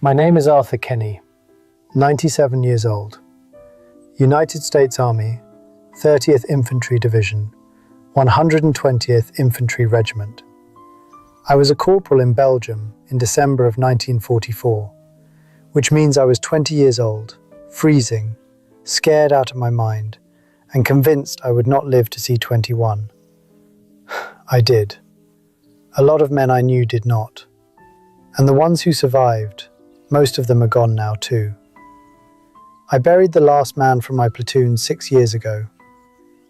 My name is Arthur Kenney, 97 years old, United States Army, 30th Infantry Division, 120th Infantry Regiment. I was a corporal in Belgium in December of 1944, which means I was 20 years old, freezing, scared out of my mind, and convinced I would not live to see 21. I did. A lot of men I knew did not. And the ones who survived, most of them are gone now too. I buried the last man from my platoon 6 years ago.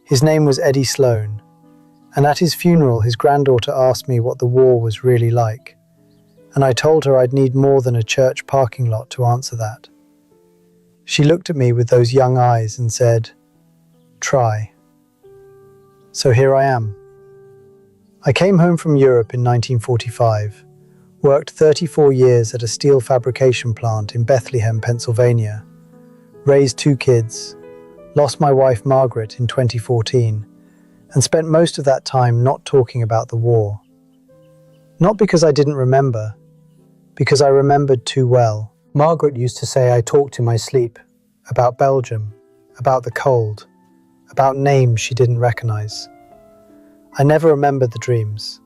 His name was Eddie Sloane, and at his funeral his granddaughter asked me what the war was really like, and I told her I'd need more than a church parking lot to answer that. She looked at me with those young eyes and said, "Try." So here I am. I came home from Europe in 1945, worked 34 years at a steel fabrication plant in Bethlehem, Pennsylvania, raised 2 kids, lost my wife Margaret in 2014, and spent most of that time not talking about the war. Not because I didn't remember, because I remembered too well. Margaret used to say I talked in my sleep, about Belgium, about the cold, about names she didn't recognize. I never remembered the dreams,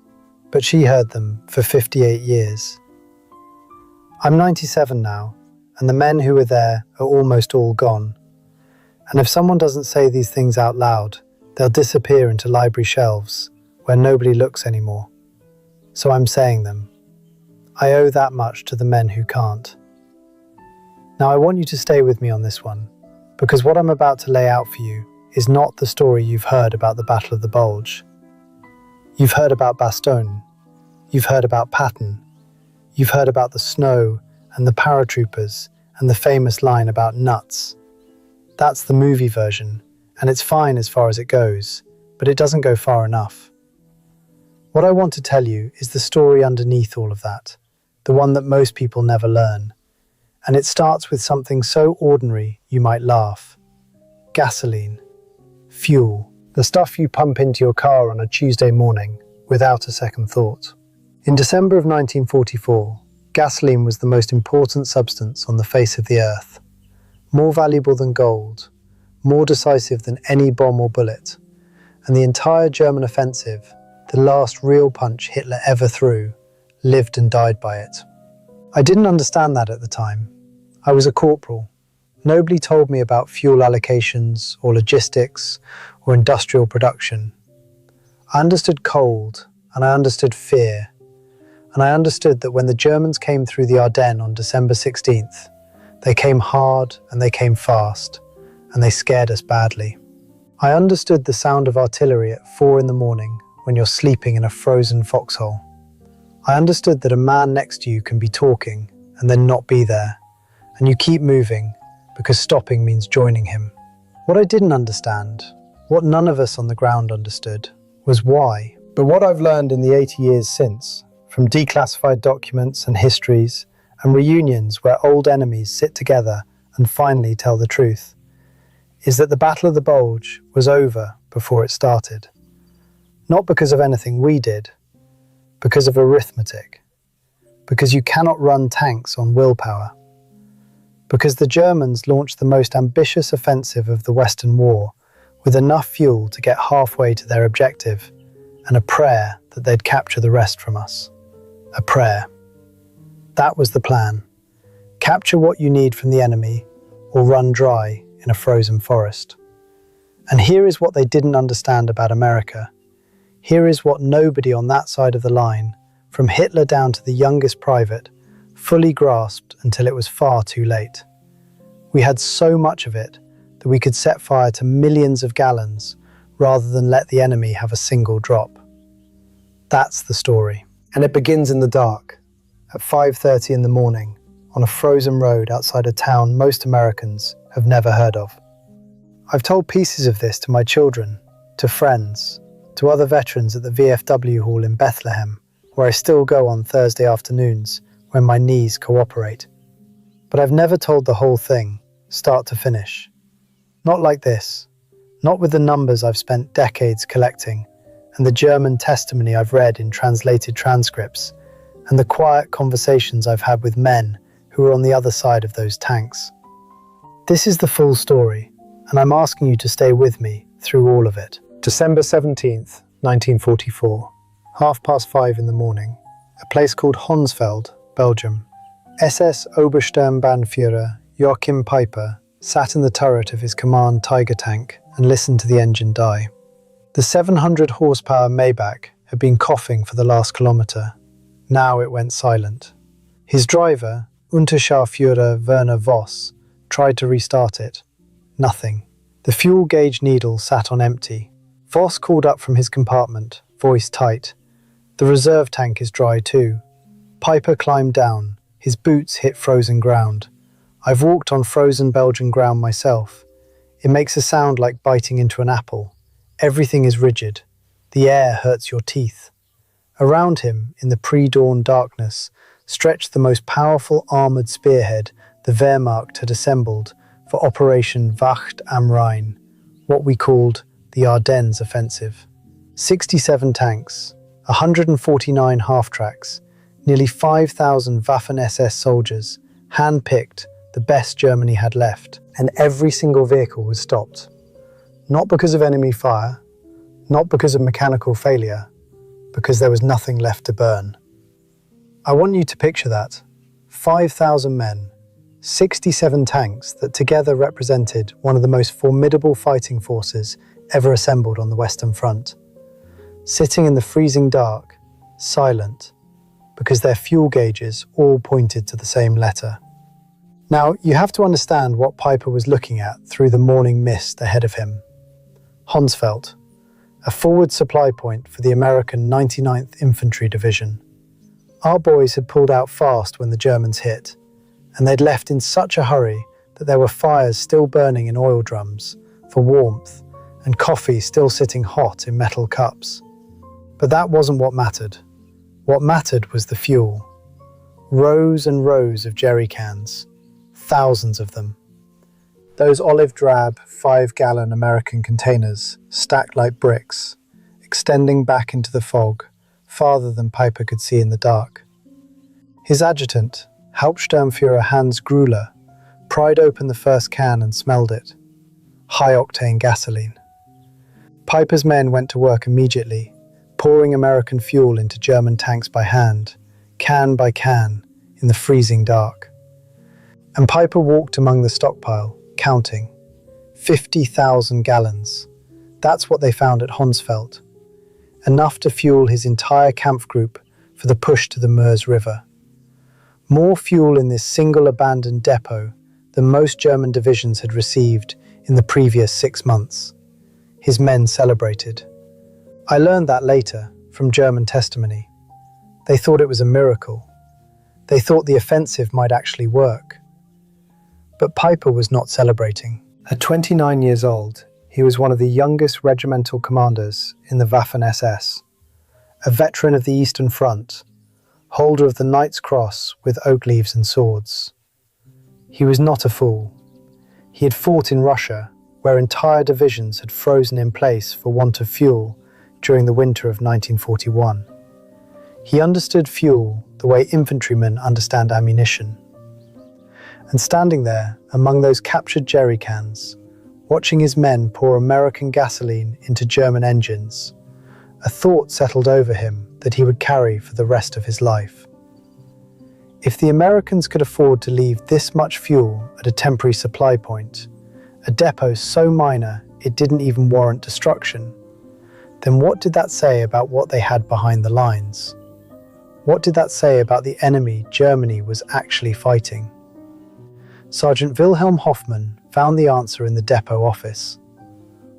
but she heard them for 58 years. I'm 97 now, and the men who were there are almost all gone. And if someone doesn't say these things out loud, they'll disappear into library shelves where nobody looks anymore. So I'm saying them. I owe that much to the men who can't. Now I want you to stay with me on this one, because what I'm about to lay out for you is not the story you've heard about the Battle of the Bulge. You've heard about Bastogne. You've heard about Patton. You've heard about the snow and the paratroopers and the famous line about nuts. That's the movie version, and it's fine as far as it goes, but it doesn't go far enough. What I want to tell you is the story underneath all of that, the one that most people never learn. And it starts with something so ordinary you might laugh. Gasoline. Fuel. The stuff you pump into your car on a Tuesday morning without a second thought. In December of 1944, gasoline was the most important substance on the face of the earth. More valuable than gold, more decisive than any bomb or bullet. And the entire German offensive, the last real punch Hitler ever threw, lived and died by it. I didn't understand that at the time. I was a corporal. Nobody told me about fuel allocations or logistics or industrial production. I understood cold, and I understood fear. And I understood that when the Germans came through the Ardennes on December 16th, they came hard and they came fast, and they scared us badly. I understood the sound of artillery at 4 in the morning when you're sleeping in a frozen foxhole. I understood that a man next to you can be talking and then not be there, and you keep moving because stopping means joining him. What I didn't understand, what none of us on the ground understood, was why. But what I've learned in the 80 years since, from declassified documents and histories and reunions where old enemies sit together and finally tell the truth, is that the Battle of the Bulge was over before it started. Not because of anything we did, because of arithmetic. Because you cannot run tanks on willpower. Because the Germans launched the most ambitious offensive of the Western War with enough fuel to get halfway to their objective and a prayer that they'd capture the rest from us. A prayer. That was the plan. Capture what you need from the enemy or run dry in a frozen forest. And here is what they didn't understand about America. Here is what nobody on that side of the line, from Hitler down to the youngest private, fully grasped until it was far too late. We had so much of it that we could set fire to millions of gallons rather than let the enemy have a single drop. That's the story. And it begins in the dark, at 5:30 in the morning, on a frozen road outside a town most Americans have never heard of. I've told pieces of this to my children, to friends, to other veterans at the VFW hall in Bethlehem, where I still go on Thursday afternoons when my knees cooperate. But I've never told the whole thing, start to finish. Not like this, not with the numbers I've spent decades collecting, and the German testimony I've read in translated transcripts, and the quiet conversations I've had with men who were on the other side of those tanks. This is the full story, and I'm asking you to stay with me through all of it. December 17th, 1944, 5:30 in the morning, a place called Honsfeld, Belgium. SS Obersturmbannführer Joachim Peiper sat in the turret of his command Tiger tank and listened to the engine die. The 700 horsepower Maybach had been coughing for the last kilometre. Now it went silent. His driver, Unterscharführer Werner Voss, tried to restart it. Nothing. The fuel gauge needle sat on empty. Voss called up from his compartment, voice tight. The reserve tank is dry too. Peiper climbed down. His boots hit frozen ground. I've walked on frozen Belgian ground myself. It makes a sound like biting into an apple. Everything is rigid. The air hurts your teeth. Around him, in the pre-dawn darkness, stretched the most powerful armoured spearhead the Wehrmacht had assembled for Operation Wacht am Rhein, what we called the Ardennes offensive. 67 tanks, 149 half-tracks, nearly 5,000 Waffen-SS soldiers, hand-picked, the best Germany had left, and every single vehicle was stopped. Not because of enemy fire, not because of mechanical failure, because there was nothing left to burn. I want you to picture that. 5,000 men, 67 tanks that together represented one of the most formidable fighting forces ever assembled on the Western Front. Sitting in the freezing dark, silent, because their fuel gauges all pointed to the same letter. Now, you have to understand what Peiper was looking at through the morning mist ahead of him. Honsfeld, a forward supply point for the American 99th Infantry Division. Our boys had pulled out fast when the Germans hit, and they'd left in such a hurry that there were fires still burning in oil drums for warmth and coffee still sitting hot in metal cups. But that wasn't what mattered. What mattered was the fuel. Rows and rows of jerry cans, thousands of them. Those olive drab 5-gallon American containers stacked like bricks, extending back into the fog, farther than Peiper could see in the dark. His adjutant, Hauptsturmführer Hans Gruller, pried open the first can and smelled it. High-octane gasoline. Peiper's men went to work immediately, pouring American fuel into German tanks by hand, can by can, in the freezing dark. And Peiper walked among the stockpile, counting. 50,000 gallons. That's what they found at Honsfeld. Enough to fuel his entire Kampfgruppe for the push to the Meuse River. More fuel in this single abandoned depot than most German divisions had received in the previous 6 months. His men celebrated. I learned that later from German testimony. They thought it was a miracle. They thought the offensive might actually work. But Peiper was not celebrating. At 29 years old, he was one of the youngest regimental commanders in the Waffen-SS, a veteran of the Eastern Front, holder of the Knight's Cross with oak leaves and swords. He was not a fool. He had fought in Russia, where entire divisions had frozen in place for want of fuel during the winter of 1941. He understood fuel the way infantrymen understand ammunition. And standing there among those captured jerry cans, watching his men pour American gasoline into German engines, a thought settled over him that he would carry for the rest of his life. If the Americans could afford to leave this much fuel at a temporary supply point, a depot so minor it didn't even warrant destruction, then what did that say about what they had behind the lines? What did that say about the enemy Germany was actually fighting? Sergeant Wilhelm Hoffmann found the answer in the depot office.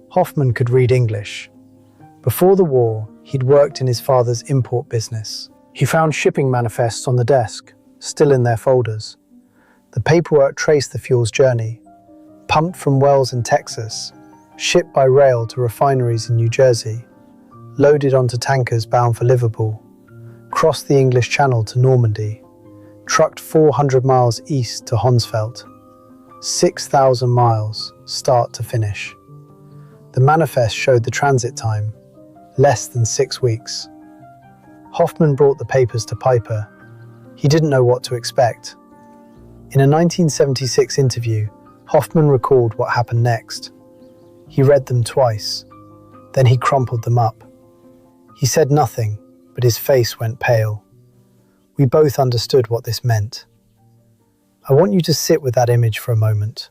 Hoffmann could read English. Before the war, he'd worked in his father's import business. He found shipping manifests on the desk, still in their folders. The paperwork traced the fuel's journey. Pumped from wells in Texas, shipped by rail to refineries in New Jersey, loaded onto tankers bound for Liverpool, crossed the English Channel to Normandy, trucked 400 miles east to Honsfeld. 6,000 miles, start to finish. The manifest showed the transit time, less than 6 weeks. Hoffmann brought the papers to Peiper. He didn't know what to expect. In a 1976 interview, Hoffman recalled what happened next. He read them twice, then he crumpled them up. He said nothing, but his face went pale. We both understood what this meant. I want you to sit with that image for a moment.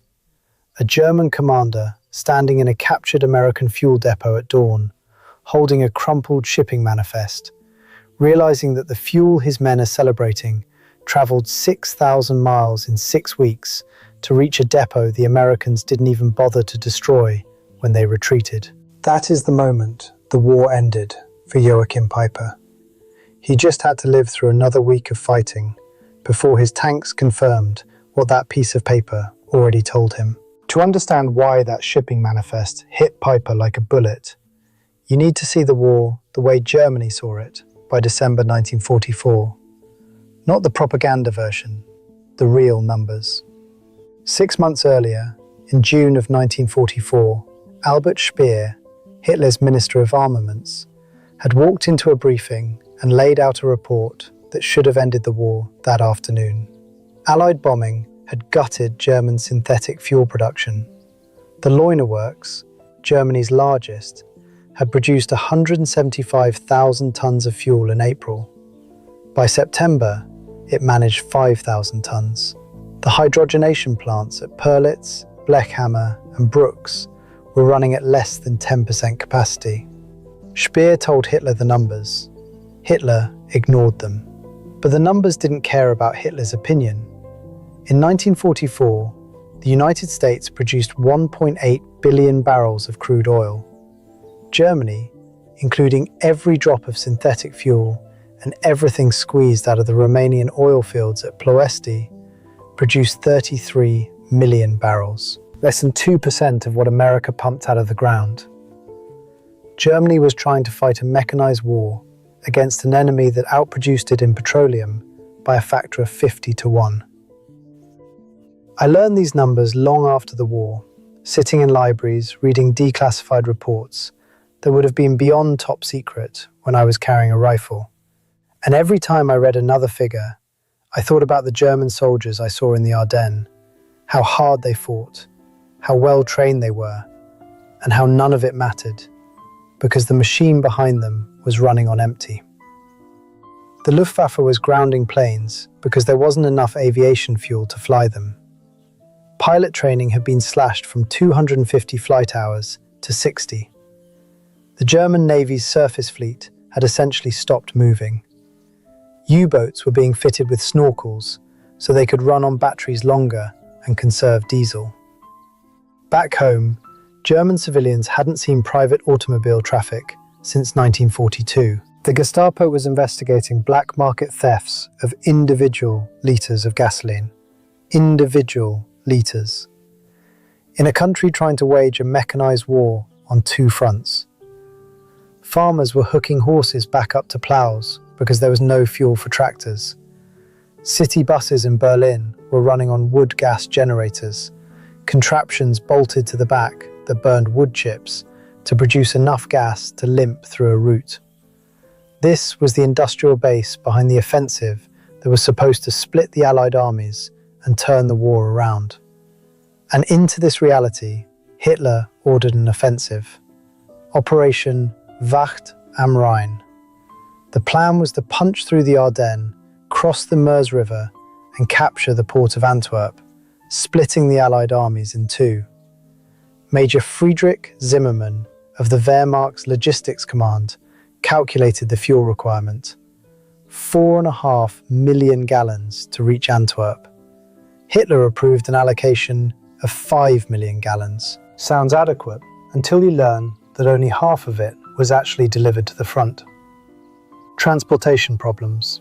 A German commander standing in a captured American fuel depot at dawn, holding a crumpled shipping manifest, realizing that the fuel his men are celebrating traveled 6,000 miles in 6 weeks to reach a depot the Americans didn't even bother to destroy when they retreated. That is the moment the war ended for Joachim Peiper. He just had to live through another week of fighting before his tanks confirmed what that piece of paper already told him. To understand why that shipping manifest hit Peiper like a bullet, you need to see the war the way Germany saw it by December 1944. Not the propaganda version, the real numbers. 6 months earlier, in June of 1944, Albert Speer, Hitler's Minister of Armaments, had walked into a briefing and laid out a report that should have ended the war that afternoon. Allied bombing had gutted German synthetic fuel production. The Leuna Works, Germany's largest, had produced 175,000 tons of fuel in April. By September, it managed 5,000 tons. The hydrogenation plants at Perlitz, Blechhammer and Brooks were running at less than 10% capacity. Speer told Hitler the numbers. Hitler ignored them. But the numbers didn't care about Hitler's opinion. In 1944, the United States produced 1.8 billion barrels of crude oil. Germany, including every drop of synthetic fuel and everything squeezed out of the Romanian oil fields at Ploiești, produced 33 million barrels, less than 2% of what America pumped out of the ground. Germany was trying to fight a mechanized war against an enemy that outproduced it in petroleum by a factor of 50 to 1. I learned these numbers long after the war, sitting in libraries reading declassified reports that would have been beyond top secret when I was carrying a rifle. And every time I read another figure, I thought about the German soldiers I saw in the Ardennes, how hard they fought, how well trained they were, and how none of it mattered, because the machine behind them was running on empty. The Luftwaffe was grounding planes because there wasn't enough aviation fuel to fly them. Pilot training had been slashed from 250 flight hours to 60. The German Navy's surface fleet had essentially stopped moving. U-boats were being fitted with snorkels so they could run on batteries longer and conserve diesel. Back home, German civilians hadn't seen private automobile traffic since 1942. The Gestapo was investigating black market thefts of individual litres of gasoline. Individual litres. In a country trying to wage a mechanized war on two fronts. Farmers were hooking horses back up to ploughs because there was no fuel for tractors. City buses in Berlin were running on wood gas generators, contraptions bolted to the back that burned wood chips to produce enough gas to limp through a route. This was the industrial base behind the offensive that was supposed to split the Allied armies and turn the war around. And into this reality, Hitler ordered an offensive. Operation Wacht am Rhein. The plan was to punch through the Ardennes, cross the Meuse River, and capture the port of Antwerp, splitting the Allied armies in two. Major Friedrich Zimmermann of the Wehrmacht's Logistics Command calculated the fuel requirement. 4.5 million gallons to reach Antwerp. Hitler approved an allocation of 5 million gallons. Sounds adequate until you learn that only half of it was actually delivered to the front. Transportation problems,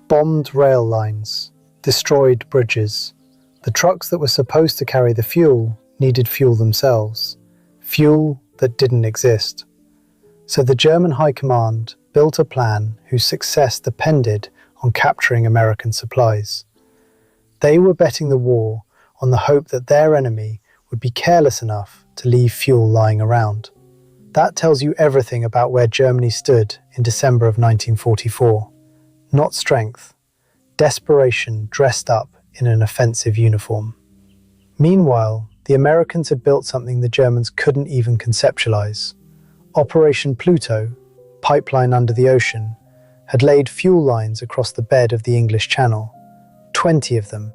bombed rail lines, destroyed bridges. The trucks that were supposed to carry the fuel needed fuel themselves, fuel that didn't exist. So the German High Command built a plan whose success depended on capturing American supplies. They were betting the war on the hope that their enemy would be careless enough to leave fuel lying around. That tells you everything about where Germany stood in December of 1944. Not strength, desperation dressed up in an offensive uniform. Meanwhile, the Americans had built something the Germans couldn't even conceptualize. Operation Pluto, pipeline under the ocean, had laid fuel lines across the bed of the English Channel, 20 of them,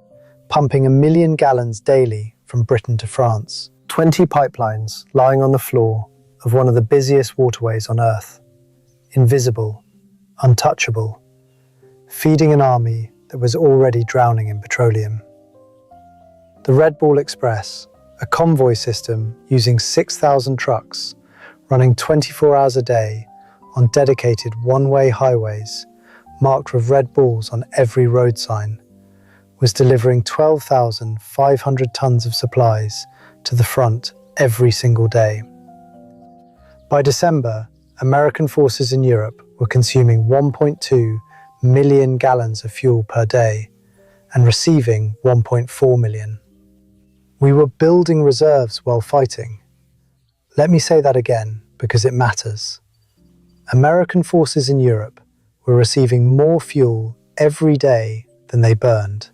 pumping 1 million gallons daily from Britain to France. 20 pipelines lying on the floor of one of the busiest waterways on Earth. Invisible, untouchable, feeding an army that was already drowning in petroleum. The Red Ball Express, a convoy system using 6,000 trucks, running 24 hours a day on dedicated one-way highways marked with red balls on every road sign, was delivering 12,500 tons of supplies to the front every single day. By December, American forces in Europe were consuming 1.2 million gallons of fuel per day and receiving 1.4 million. We were building reserves while fighting. Let me say that again because it matters. American forces in Europe were receiving more fuel every day than they burned.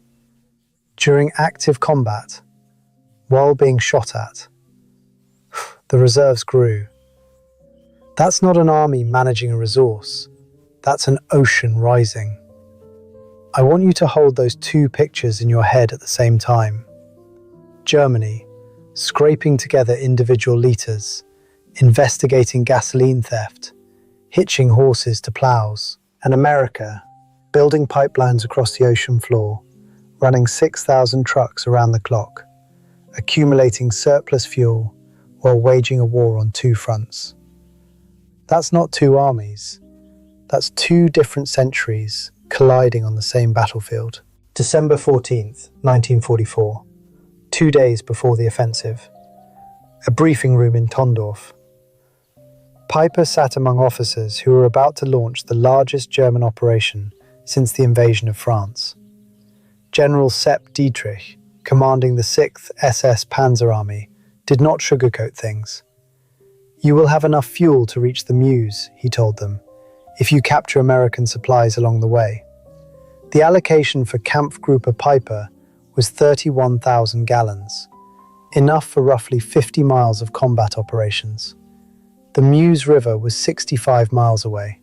During active combat, while being shot at, the reserves grew. That's not an army managing a resource. That's an ocean rising. I want you to hold those two pictures in your head at the same time. Germany, scraping together individual litres, investigating gasoline theft, hitching horses to ploughs, and America, building pipelines across the ocean floor, running 6,000 trucks around the clock, accumulating surplus fuel while waging a war on two fronts. That's not two armies. That's two different centuries colliding on the same battlefield. December 14th, 1944, 2 days before the offensive. A briefing room in Tondorf. Piper sat among officers who were about to launch the largest German operation since the invasion of France. General Sepp Dietrich, commanding the 6th SS Panzer Army, did not sugarcoat things. "You will have enough fuel to reach the Meuse," he told them, "if you capture American supplies along the way." The allocation for Kampfgruppe Piper was 31,000 gallons, enough for roughly 50 miles of combat operations. The Meuse River was 65 miles away.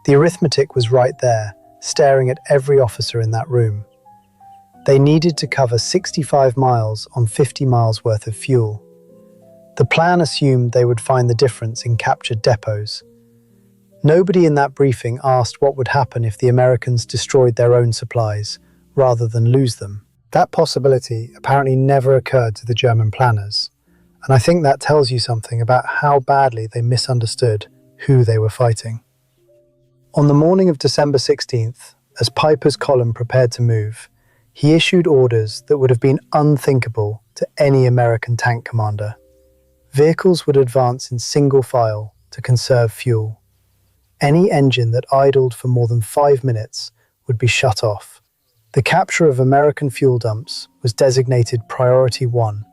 The arithmetic was right there, staring at every officer in that room. They needed to cover 65 miles on 50 miles worth of fuel. The plan assumed they would find the difference in captured depots. Nobody in that briefing asked what would happen if the Americans destroyed their own supplies, rather than lose them. That possibility apparently never occurred to the German planners, and I think that tells you something about how badly they misunderstood who they were fighting. On the morning of December 16th, as Piper's column prepared to move, he issued orders that would have been unthinkable to any American tank commander. Vehicles would advance in single file to conserve fuel. Any engine that idled for more than 5 minutes would be shut off. The capture of American fuel dumps was designated Priority 1,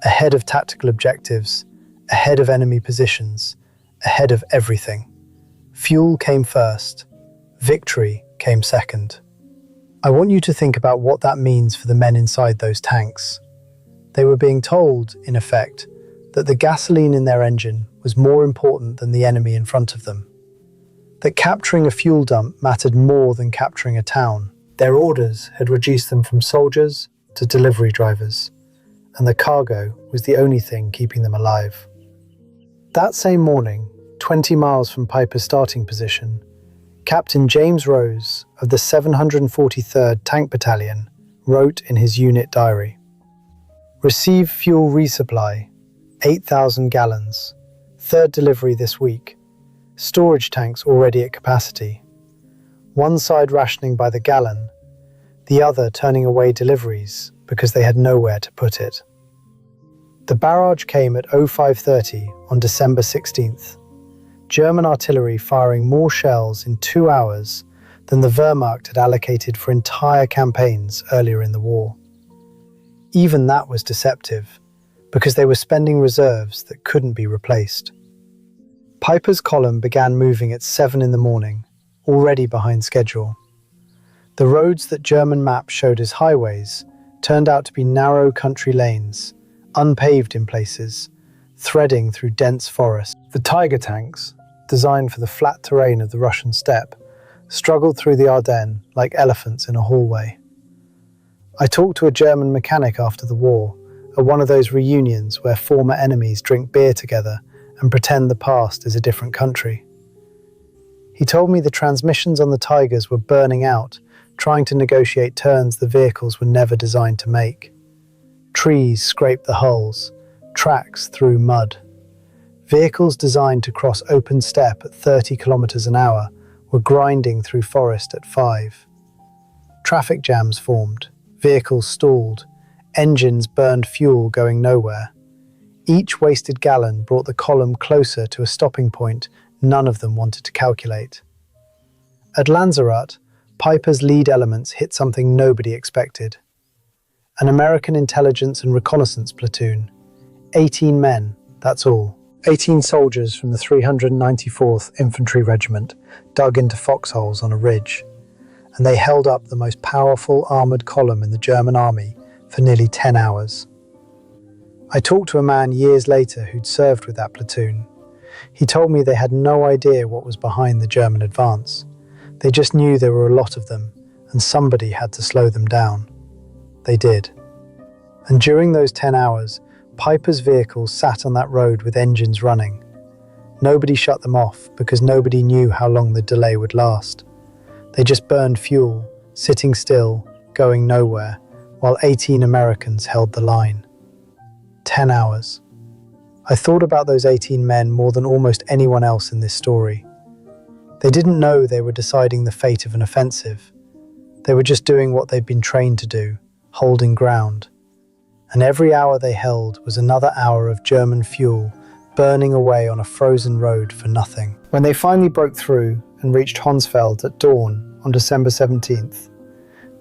ahead of tactical objectives, ahead of enemy positions, ahead of everything. Fuel came first, victory came second. I want you to think about what that means for the men inside those tanks. They were being told, in effect, that the gasoline in their engine was more important than the enemy in front of them. That capturing a fuel dump mattered more than capturing a town. Their orders had reduced them from soldiers to delivery drivers, and the cargo was the only thing keeping them alive. That same morning, 20 miles from Piper's starting position, Captain James Rose of the 743rd Tank Battalion wrote in his unit diary, "Receive fuel resupply, 8,000 gallons, third delivery this week, storage tanks already at capacity, one side rationing by the gallon, the other turning away deliveries because they had nowhere to put it." The barrage came at 05:30 on December 16th. German artillery firing more shells in 2 hours than the Wehrmacht had allocated for entire campaigns earlier in the war. Even that was deceptive, because they were spending reserves that couldn't be replaced. Piper's column began moving at 7 in the morning, already behind schedule. The roads that German maps showed as highways turned out to be narrow country lanes, unpaved in places, threading through dense forest. The Tiger tanks, designed for the flat terrain of the Russian steppe, struggled through the Ardennes like elephants in a hallway. I talked to a German mechanic after the war at one of those reunions where former enemies drink beer together and pretend the past is a different country. He told me the transmissions on the Tigers were burning out, trying to negotiate turns the vehicles were never designed to make. Trees scraped the hulls, tracks through mud. Vehicles designed to cross open steppe at 30 kilometers an hour were grinding through forest at 5. Traffic jams formed, vehicles stalled, engines burned fuel going nowhere. Each wasted gallon brought the column closer to a stopping point none of them wanted to calculate. At Lanzarote, Piper's lead elements hit something nobody expected. An American intelligence and reconnaissance platoon. 18 men, that's all. 18 soldiers from the 394th Infantry Regiment dug into foxholes on a ridge, and they held up the most powerful armoured column in the German army for nearly 10 hours. I talked to a man years later who'd served with that platoon. He told me they had no idea what was behind the German advance. They just knew there were a lot of them, and somebody had to slow them down. They did. And during those 10 hours, Piper's vehicles sat on that road with engines running. Nobody shut them off because nobody knew how long the delay would last. They just burned fuel, sitting still, going nowhere, while 18 Americans held the line. 10 hours. I thought about those 18 men more than almost anyone else in this story. They didn't know they were deciding the fate of an offensive. They were just doing what they'd been trained to do, holding ground. And every hour they held was another hour of German fuel burning away on a frozen road for nothing. When they finally broke through and reached Honsfeld at dawn on December 17th,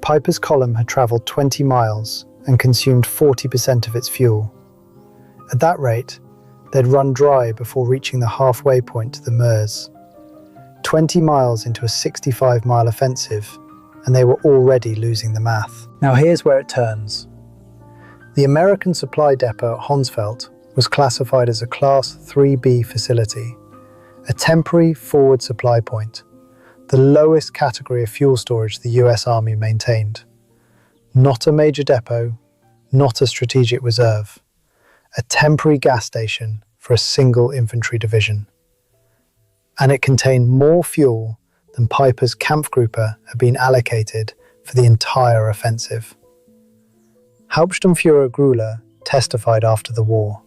Piper's column had travelled 20 miles and consumed 40% of its fuel. At that rate, they'd run dry before reaching the halfway point to the Meuse. 20 miles into a 65-mile offensive, and they were already losing the math. Now here's where it turns. The American supply depot at Honsfeld was classified as a Class 3B facility, a temporary forward supply point, the lowest category of fuel storage the US Army maintained. Not a major depot, not a strategic reserve, a temporary gas station for a single infantry division. And it contained more fuel than Piper's Kampfgruppe had been allocated for the entire offensive. Hauptsturmführer Gruller testified after the war.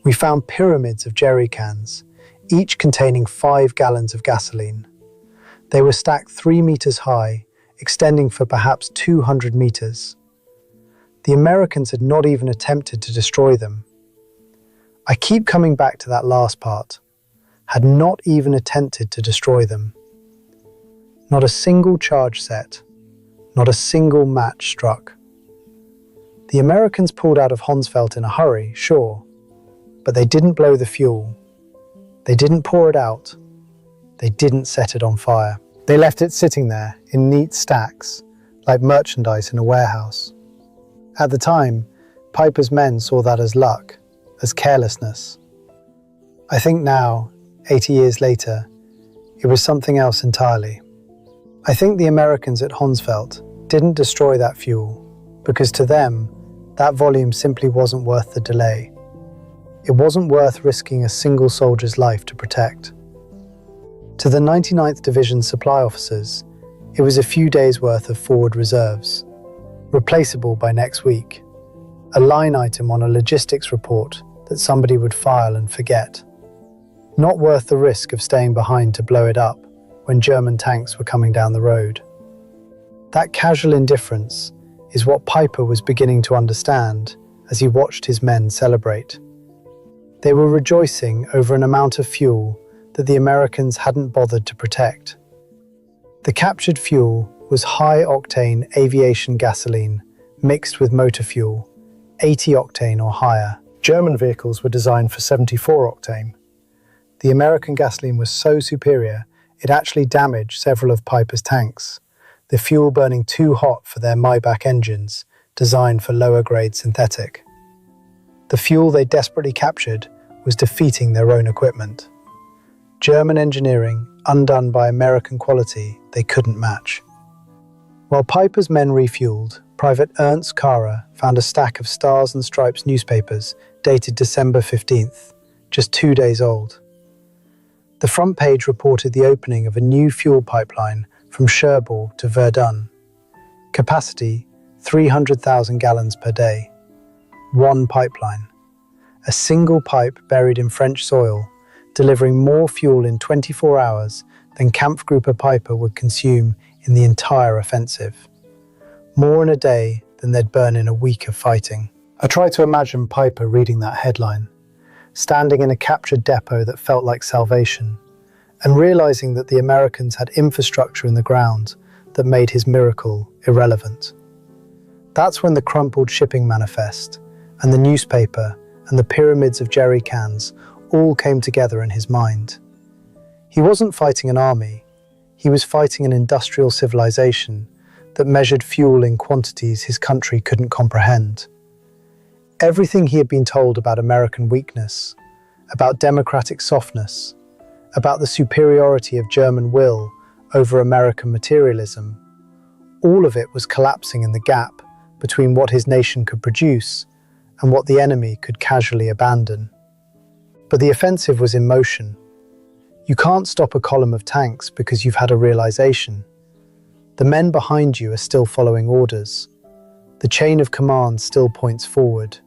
We found pyramids of jerry cans, each containing 5 gallons of gasoline. They were stacked 3 meters high, extending for perhaps 200 meters. The Americans had not even attempted to destroy them. I keep coming back to that last part. Had not even attempted to destroy them. Not a single charge set, not a single match struck. The Americans pulled out of Honsfeld in a hurry, sure, but they didn't blow the fuel. They didn't pour it out. They didn't set it on fire. They left it sitting there in neat stacks, like merchandise in a warehouse. At the time, Piper's men saw that as luck, as carelessness. I think now, 80 years later, it was something else entirely. I think the Americans at Honsfeld didn't destroy that fuel because to them, that volume simply wasn't worth the delay. It wasn't worth risking a single soldier's life to protect. To the 99th Division supply officers, it was a few days' worth of forward reserves, replaceable by next week, a line item on a logistics report that somebody would file and forget. Not worth the risk of staying behind to blow it up when German tanks were coming down the road. That casual indifference is what Piper was beginning to understand as he watched his men celebrate. They were rejoicing over an amount of fuel that the Americans hadn't bothered to protect. The captured fuel was high-octane aviation gasoline mixed with motor fuel, 80 octane or higher. German vehicles were designed for 74 octane. The American gasoline was so superior, it actually damaged several of Piper's tanks. the fuel burning too hot for their Maybach engines, designed for lower-grade synthetic. The fuel they desperately captured was defeating their own equipment. German engineering, undone by American quality, they couldn't match. While Piper's men refueled, Private Ernst Kara found a stack of Stars and Stripes newspapers dated December 15th, just 2 days old. The front page reported the opening of a new fuel pipeline from Cherbourg to Verdun. Capacity, 300,000 gallons per day. One pipeline. A single pipe buried in French soil, delivering more fuel in 24 hours than Kampfgruppe Piper would consume in the entire offensive. More in a day than they'd burn in a week of fighting. I tried to imagine Piper reading that headline, standing in a captured depot that felt like salvation, and realizing that the Americans had infrastructure in the ground that made his miracle irrelevant. That's when the crumpled shipping manifest, and the newspaper, and the pyramids of jerry cans all came together in his mind. He wasn't fighting an army, he was fighting an industrial civilization that measured fuel in quantities his country couldn't comprehend. Everything he had been told about American weakness, about democratic softness, about the superiority of German will over American materialism, all of it was collapsing in the gap between what his nation could produce and what the enemy could casually abandon. But the offensive was in motion. You can't stop a column of tanks because you've had a realization. The men behind you are still following orders. The chain of command still points forward.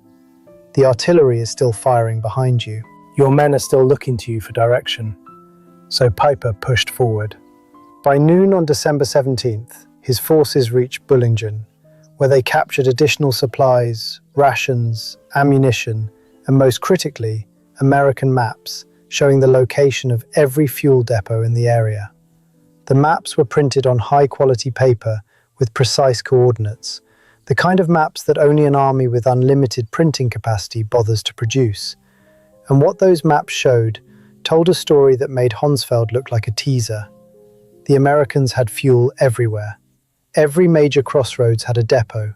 The artillery is still firing behind you. Your men are still looking to you for direction. So Piper pushed forward. By noon on December 17th, his forces reached Bulge, where they captured additional supplies, rations, ammunition, and most critically, American maps showing the location of every fuel depot in the area. The maps were printed on high-quality paper with precise coordinates, the kind of maps that only an army with unlimited printing capacity bothers to produce. And what those maps showed told a story that made Honsfeld look like a teaser. The Americans had fuel everywhere. Every major crossroads had a depot.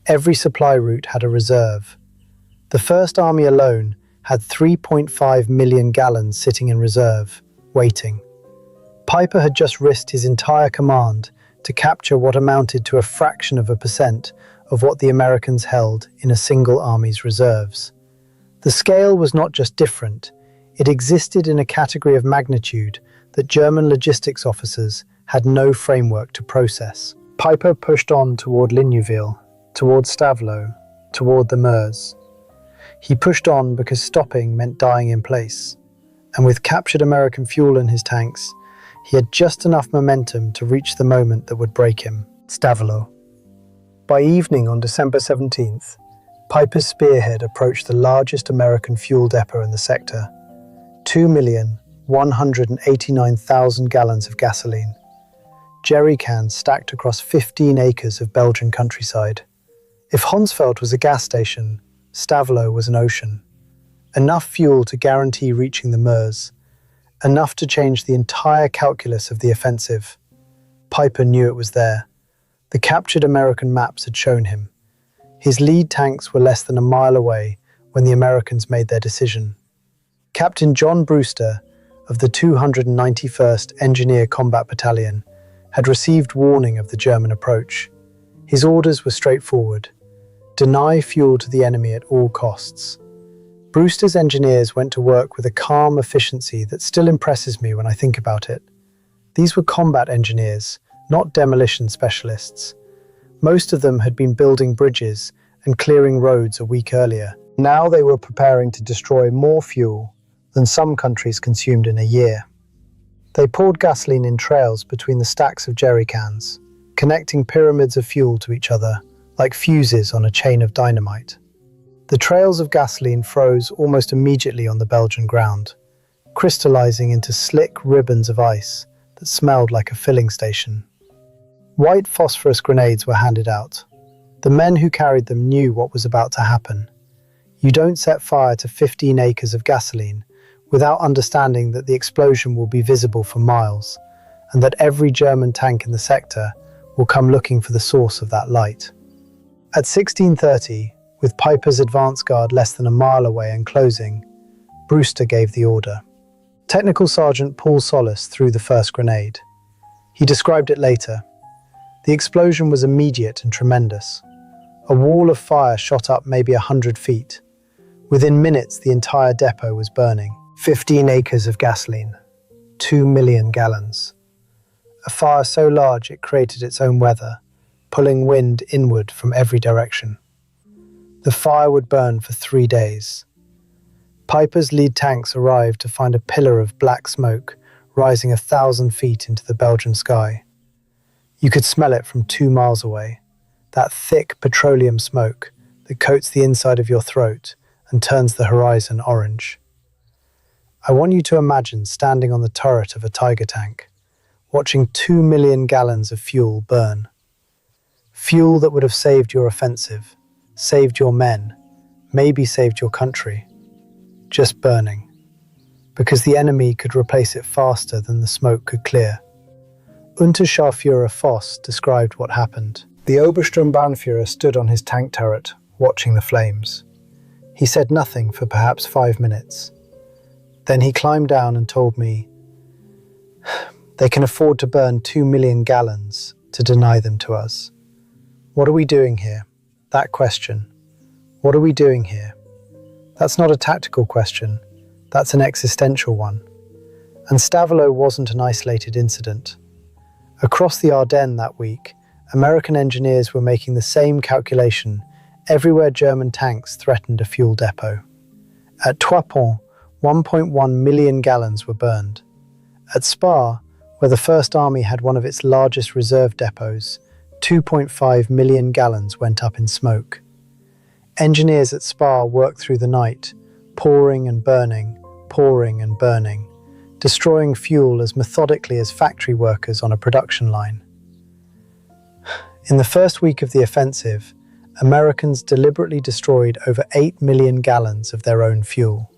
Every supply route had a reserve. The First Army alone had 3.5 million gallons sitting in reserve, waiting. Piper had just risked his entire command to capture what amounted to a fraction of a percent of what the Americans held in a single army's reserves. The scale was not just different, it existed in a category of magnitude that German logistics officers had no framework to process. Piper pushed on toward Ligneville, toward Stavelot, toward the Meuse. He pushed on because stopping meant dying in place, and with captured American fuel in his tanks, he had just enough momentum to reach the moment that would break him, Stavelot. By evening on December 17th, Piper's spearhead approached the largest American fuel depot in the sector, 2,189,000 gallons of gasoline. Jerry cans stacked across 15 acres of Belgian countryside. If Honsfeld was a gas station, Stavelot was an ocean. Enough fuel to guarantee reaching the Meuse. Enough to change the entire calculus of the offensive. Piper knew it was there. The captured American maps had shown him. His lead tanks were less than a mile away when the Americans made their decision. Captain John Brewster of the 291st Engineer Combat Battalion had received warning of the German approach. His orders were straightforward. Deny fuel to the enemy at all costs. Brewster's engineers went to work with a calm efficiency that still impresses me when I think about it. These were combat engineers, not demolition specialists. Most of them had been building bridges and clearing roads a week earlier. Now they were preparing to destroy more fuel than some countries consumed in a year. They poured gasoline in trails between the stacks of jerry cans, connecting pyramids of fuel to each other like fuses on a chain of dynamite. The trails of gasoline froze almost immediately on the Belgian ground, crystallizing into slick ribbons of ice that smelled like a filling station. White phosphorus grenades were handed out. The men who carried them knew what was about to happen. You don't set fire to 15 acres of gasoline without understanding that the explosion will be visible for miles, and that every German tank in the sector will come looking for the source of that light. At 16:30, with Piper's advance guard less than a mile away and closing, Brewster gave the order. Technical Sergeant Paul Solis threw the first grenade. He described it later. The explosion was immediate and tremendous. A wall of fire shot up maybe 100 feet. Within minutes, the entire depot was burning. 15 acres of gasoline, 2 million gallons. A fire so large it created its own weather, pulling wind inward from every direction. The fire would burn for 3 days. Piper's lead tanks arrived to find a pillar of black smoke rising 1,000 feet into the Belgian sky. You could smell it from 2 miles away, that thick petroleum smoke that coats the inside of your throat and turns the horizon orange. I want you to imagine standing on the turret of a Tiger tank, watching 2 million gallons of fuel burn. Fuel that would have saved your offensive, saved your men, maybe saved your country. Just burning. Because the enemy could replace it faster than the smoke could clear. Unterscharführer Voss described what happened. The Obersturmbannführer stood on his tank turret, watching the flames. He said nothing for perhaps 5 minutes. Then he climbed down and told me, "They can afford to burn 2 million gallons to deny them to us. What are we doing here?" That question. What are we doing here? That's not a tactical question. That's an existential one. And Stavelot wasn't an isolated incident. Across the Ardennes that week, American engineers were making the same calculation everywhere German tanks threatened a fuel depot. At Trois Ponts, 1.1 million gallons were burned. At Spa, where the First Army had one of its largest reserve depots, 2.5 million gallons went up in smoke. Engineers at Spa worked through the night, pouring and burning, destroying fuel as methodically as factory workers on a production line. In the first week of the offensive, Americans deliberately destroyed over 8 million gallons of their own fuel.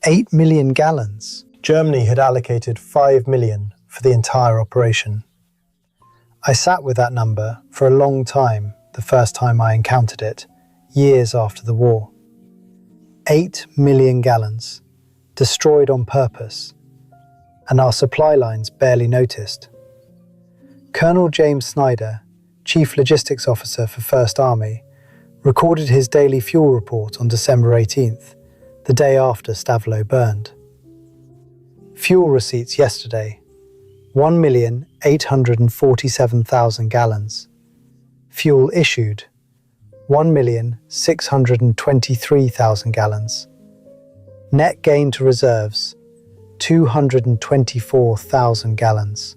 8 million gallons! Germany had allocated 5 million for the entire operation. I sat with that number for a long time the first time I encountered it, years after the war. 8 million gallons, destroyed on purpose, and our supply lines barely noticed. Colonel James Snyder, Chief Logistics Officer for First Army, recorded his daily fuel report on December 18th, the day after Stavelot burned. Fuel receipts yesterday, 1,847,000 gallons. Fuel issued, 1,623,000 gallons. Net gain to reserves, 224,000 gallons.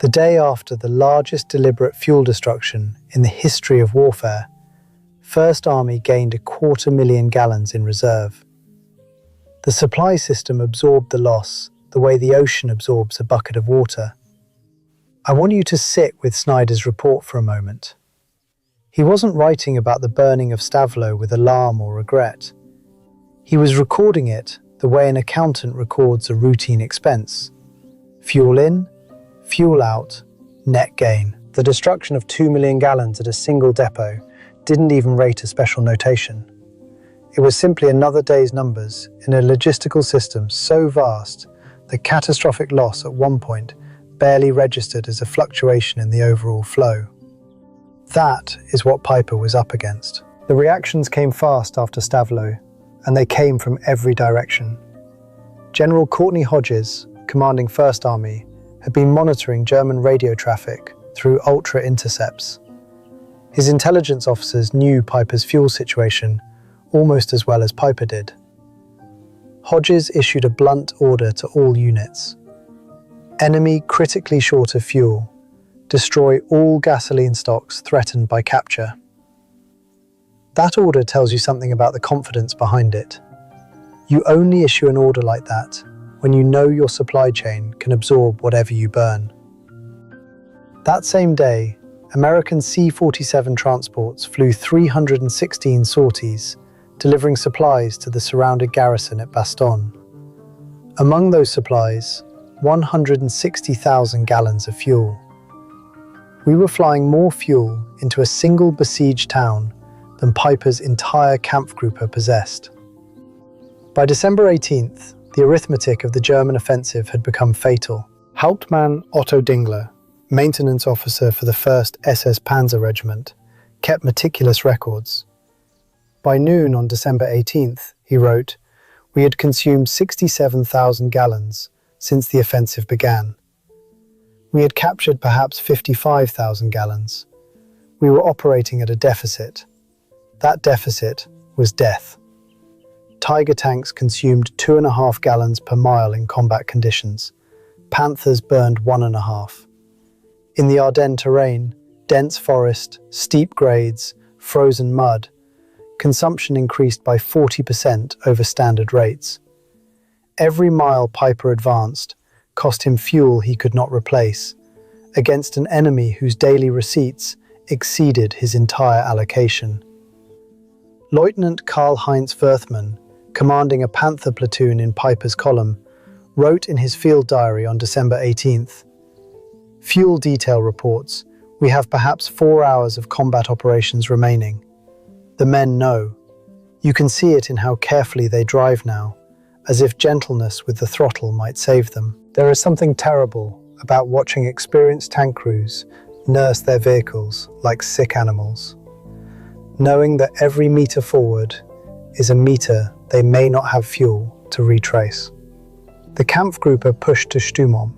The day after the largest deliberate fuel destruction in the history of warfare, First Army gained 250,000 gallons in reserve. The supply system absorbed the loss the way the ocean absorbs a bucket of water. I want you to sit with Snyder's report for a moment. He wasn't writing about the burning of Stavelot with alarm or regret. He was recording it the way an accountant records a routine expense. Fuel in, fuel out, net gain. The destruction of 2 million gallons at a single depot didn't even rate a special notation. It was simply another day's numbers in a logistical system so vast that catastrophic loss at one point barely registered as a fluctuation in the overall flow. That is what Piper was up against. The reactions came fast after Stavelot, and they came from every direction. General Courtney Hodges, commanding First Army, had been monitoring German radio traffic through ultra intercepts. His intelligence officers knew Piper's fuel situation almost as well as Piper did. Hodges issued a blunt order to all units. Enemy critically short of fuel. Destroy all gasoline stocks threatened by capture. That order tells you something about the confidence behind it. You only issue an order like that when you know your supply chain can absorb whatever you burn. That same day, American C-47 transports flew 316 sorties, delivering supplies to the surrounded garrison at Bastogne. Among those supplies, 160,000 gallons of fuel. We were flying more fuel into a single besieged town than Piper's entire Kampfgruppe possessed. By December 18th, the arithmetic of the German offensive had become fatal. Hauptmann Otto Dingler, maintenance officer for the 1st SS Panzer Regiment, kept meticulous records. By noon on December 18th, he wrote, "We had consumed 67,000 gallons since the offensive began. We had captured perhaps 55,000 gallons. We were operating at a deficit. That deficit was death. Tiger tanks consumed 2.5 gallons per mile in combat conditions. Panthers burned 1.5. In the Ardennes terrain, dense forest, steep grades, frozen mud, consumption increased by 40% over standard rates. Every mile Piper advanced cost him fuel he could not replace, against an enemy whose daily receipts exceeded his entire allocation." Lieutenant Karl-Heinz Werthmann, commanding a Panther platoon in Piper's column, wrote in his field diary on December 18th, "Fuel detail reports, we have perhaps 4 hours of combat operations remaining. The men know. You can see it in how carefully they drive now, as if gentleness with the throttle might save them. There is something terrible about watching experienced tank crews nurse their vehicles like sick animals, knowing that every meter forward is a meter they may not have fuel to retrace." The Kampfgruppe pushed to Stoumont,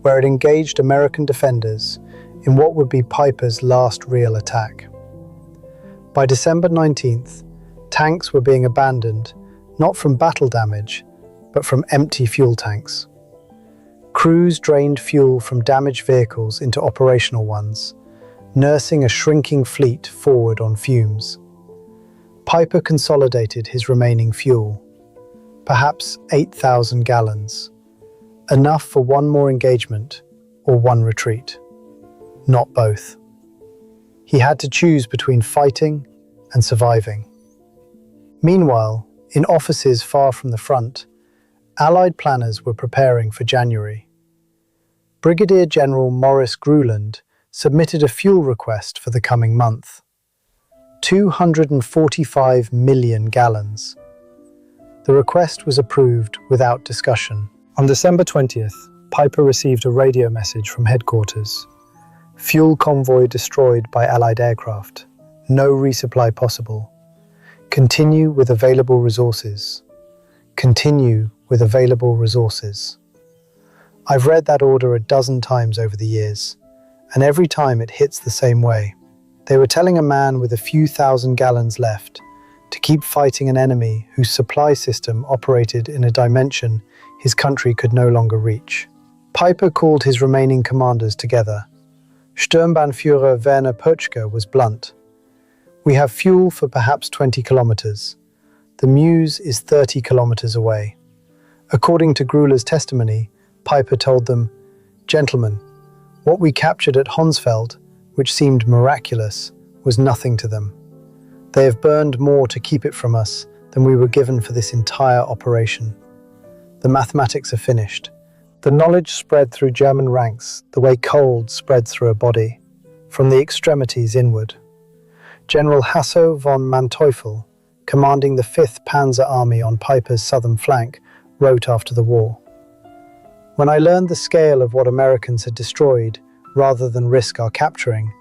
where it engaged American defenders in what would be Piper's last real attack. By December 19th, tanks were being abandoned not from battle damage, but from empty fuel tanks. Crews drained fuel from damaged vehicles into operational ones, nursing a shrinking fleet forward on fumes. Piper consolidated his remaining fuel, perhaps 8,000 gallons, enough for one more engagement or one retreat. Not both. He had to choose between fighting and surviving. Meanwhile, in offices far from the front, Allied planners were preparing for January. Brigadier General Maurice Gruland submitted a fuel request for the coming month. 245 million gallons. The request was approved without discussion. On December 20th, Piper received a radio message from headquarters. Fuel convoy destroyed by Allied aircraft. No resupply possible. Continue with available resources. Continue with available resources. I've read that order a dozen times over the years, and every time it hits the same way. They were telling a man with a few thousand gallons left to keep fighting an enemy whose supply system operated in a dimension his country could no longer reach. Piper called his remaining commanders together. Sturmbannführer Werner Pötschke was blunt. "We have fuel for perhaps 20 kilometers. The Meuse is 30 kilometers away." According to Gruler's testimony, Piper told them, "Gentlemen, what we captured at Honsfeld, which seemed miraculous, was nothing to them. They have burned more to keep it from us than we were given for this entire operation. The mathematics are finished. The knowledge spread through German ranks the way cold spreads through a body, from the extremities inward." General Hasso von Manteuffel, commanding the 5th Panzer Army on Piper's southern flank, wrote after the war, "When I learned the scale of what Americans had destroyed rather than risk our capturing,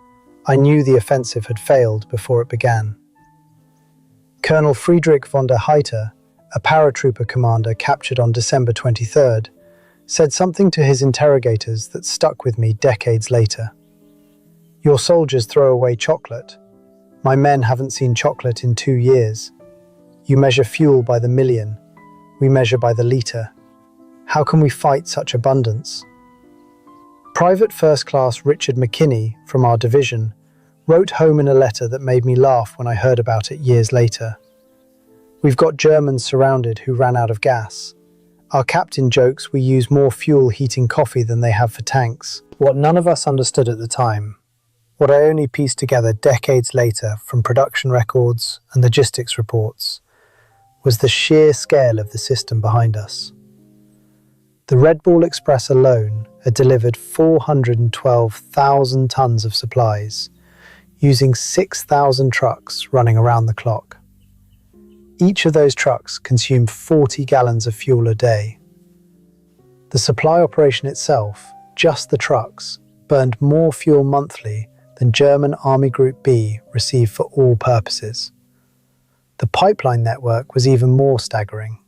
I knew the offensive had failed before it began." Colonel Friedrich von der Heiter, a paratrooper commander captured on December 23rd, said something to his interrogators that stuck with me decades later. "Your soldiers throw away chocolate. My men haven't seen chocolate in 2 years. You measure fuel by the million. We measure by the litre. How can we fight such abundance?" Private First Class Richard McKinney from our division wrote home in a letter that made me laugh when I heard about it years later. "We've got Germans surrounded who ran out of gas. Our captain jokes we use more fuel heating coffee than they have for tanks." What none of us understood at the time, what I only pieced together decades later from production records and logistics reports, was the sheer scale of the system behind us. The Red Ball Express alone had delivered 412,000 tons of supplies, using 6,000 trucks running around the clock. Each of those trucks consumed 40 gallons of fuel a day. The supply operation itself, just the trucks, burned more fuel monthly than German Army Group B received for all purposes. The pipeline network was even more staggering.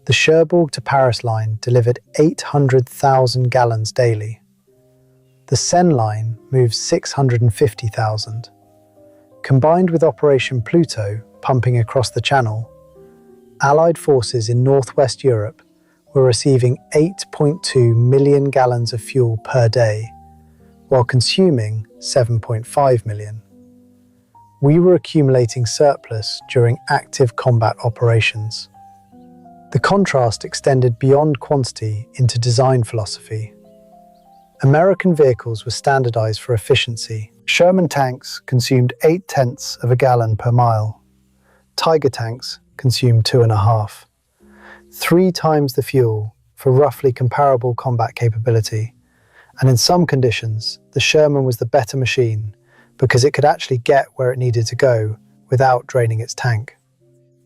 The Cherbourg to Paris line delivered 800,000 gallons daily. The Seine line moved 650,000. Combined with Operation Pluto pumping across the Channel, Allied forces in northwest Europe were receiving 8.2 million gallons of fuel per day, while consuming 7.5 million. We were accumulating surplus during active combat operations. The contrast extended beyond quantity into design philosophy. American vehicles were standardized for efficiency. Sherman tanks consumed 0.8 of a gallon per mile. Tiger tanks consumed 2.5. 3 times the fuel for roughly comparable combat capability. And in some conditions, the Sherman was the better machine because it could actually get where it needed to go without draining its tank.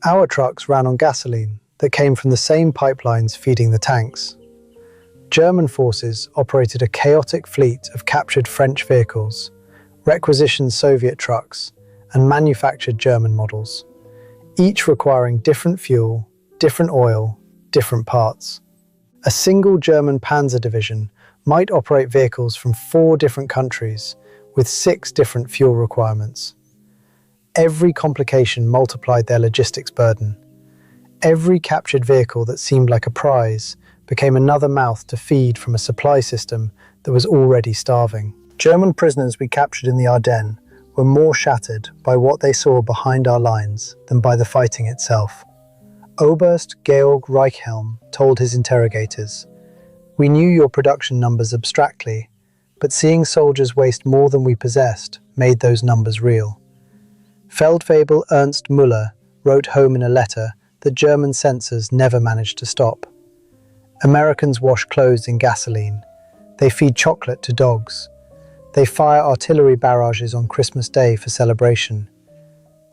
Our trucks ran on gasoline that came from the same pipelines feeding the tanks. German forces operated a chaotic fleet of captured French vehicles, requisitioned Soviet trucks, and manufactured German models, each requiring different fuel, different oil, different parts. A single German Panzer division might operate vehicles from 4 different countries with 6 different fuel requirements. Every complication multiplied their logistics burden. Every captured vehicle that seemed like a prize became another mouth to feed from a supply system that was already starving. German prisoners we captured in the Ardennes were more shattered by what they saw behind our lines than by the fighting itself. Oberst Georg Reichhelm told his interrogators, "We knew your production numbers abstractly, but seeing soldiers waste more than we possessed made those numbers real." Feldwebel Ernst Müller wrote home in a letter that German censors never managed to stop. Americans wash clothes in gasoline. They feed chocolate to dogs. They fire artillery barrages on Christmas Day for celebration.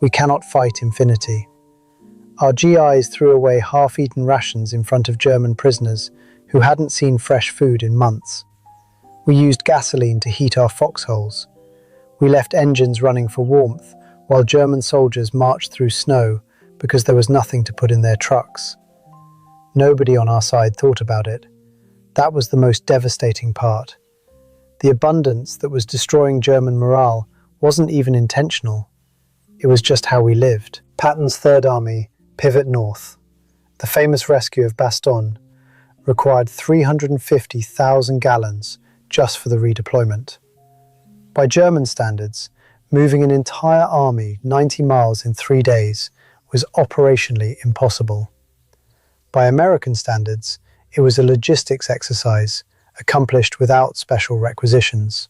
We cannot fight infinity. Our GIs threw away half-eaten rations in front of German prisoners who hadn't seen fresh food in months. We used gasoline to heat our foxholes. We left engines running for warmth while German soldiers marched through snow because there was nothing to put in their trucks. Nobody on our side thought about it. That was the most devastating part. The abundance that was destroying German morale wasn't even intentional. It was just how we lived. Patton's Third Army pivot north. The famous rescue of Bastogne required 350,000 gallons just for the redeployment. By German standards, moving an entire army 90 miles in 3 days was operationally impossible. By American standards, it was a logistics exercise accomplished without special requisitions.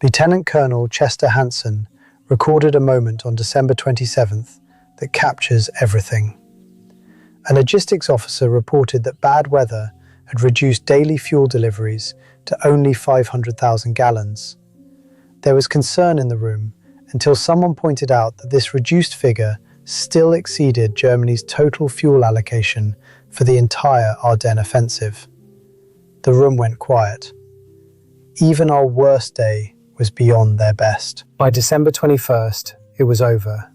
Lieutenant Colonel Chester Hansen recorded a moment on December 27th that captures everything. A logistics officer reported that bad weather had reduced daily fuel deliveries to only 500,000 gallons. There was concern in the room until someone pointed out that this reduced figure still exceeded Germany's total fuel allocation for the entire Ardennes offensive. The room went quiet. Even our worst day was beyond their best. By December 21st, it was over.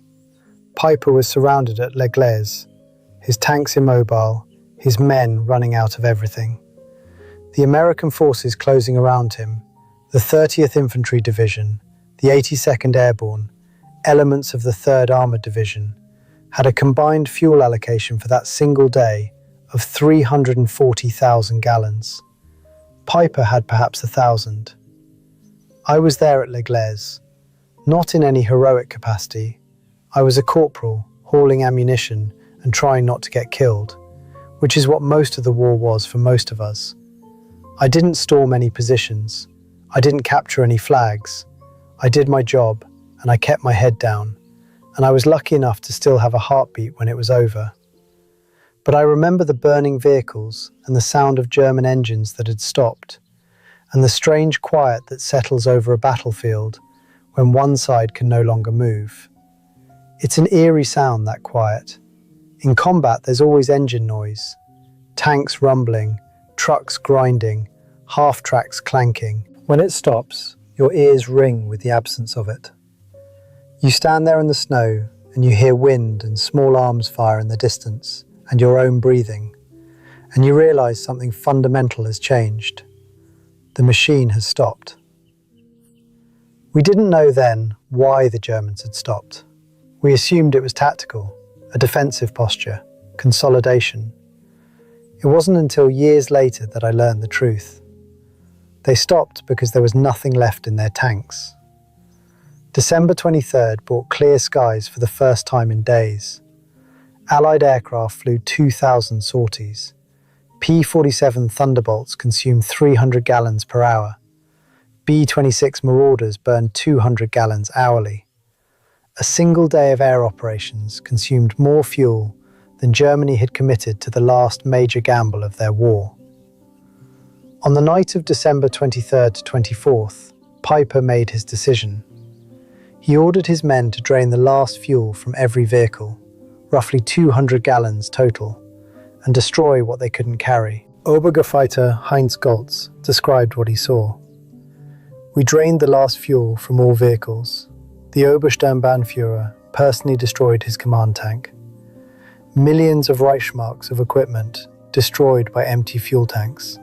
Piper was surrounded at L'Église, his tanks immobile, his men running out of everything. The American forces closing around him, the 30th Infantry Division, the 82nd Airborne, elements of the 3rd Armoured Division, had a combined fuel allocation for that single day of 340,000 gallons. Piper had perhaps 1,000. I was there at L'Église, not in any heroic capacity. I was a corporal, hauling ammunition and trying not to get killed, which is what most of the war was for most of us. I didn't storm any positions. I didn't capture any flags. I did my job, and I kept my head down, and I was lucky enough to still have a heartbeat when it was over. But I remember the burning vehicles and the sound of German engines that had stopped, and the strange quiet that settles over a battlefield when one side can no longer move. It's an eerie sound, that quiet. In combat, there's always engine noise, tanks rumbling, trucks grinding, half-tracks clanking. When it stops, your ears ring with the absence of it. You stand there in the snow and you hear wind and small arms fire in the distance and your own breathing, and you realize something fundamental has changed. The machine has stopped. We didn't know then why the Germans had stopped. We assumed it was tactical, a defensive posture, consolidation. It wasn't until years later that I learned the truth. They stopped because there was nothing left in their tanks. December 23rd brought clear skies for the first time in days. Allied aircraft flew 2,000 sorties. P-47 Thunderbolts consumed 300 gallons per hour. B-26 Marauders burned 200 gallons hourly. A single day of air operations consumed more fuel than Germany had committed to the last major gamble of their war. On the night of December 23rd to 24th, Piper made his decision. He ordered his men to drain the last fuel from every vehicle, roughly 200 gallons total, and destroy what they couldn't carry. Obergefreiter Heinz Goltz described what he saw. We drained the last fuel from all vehicles. The Obersturmbannführer personally destroyed his command tank. Millions of Reichsmarks of equipment destroyed by empty fuel tanks.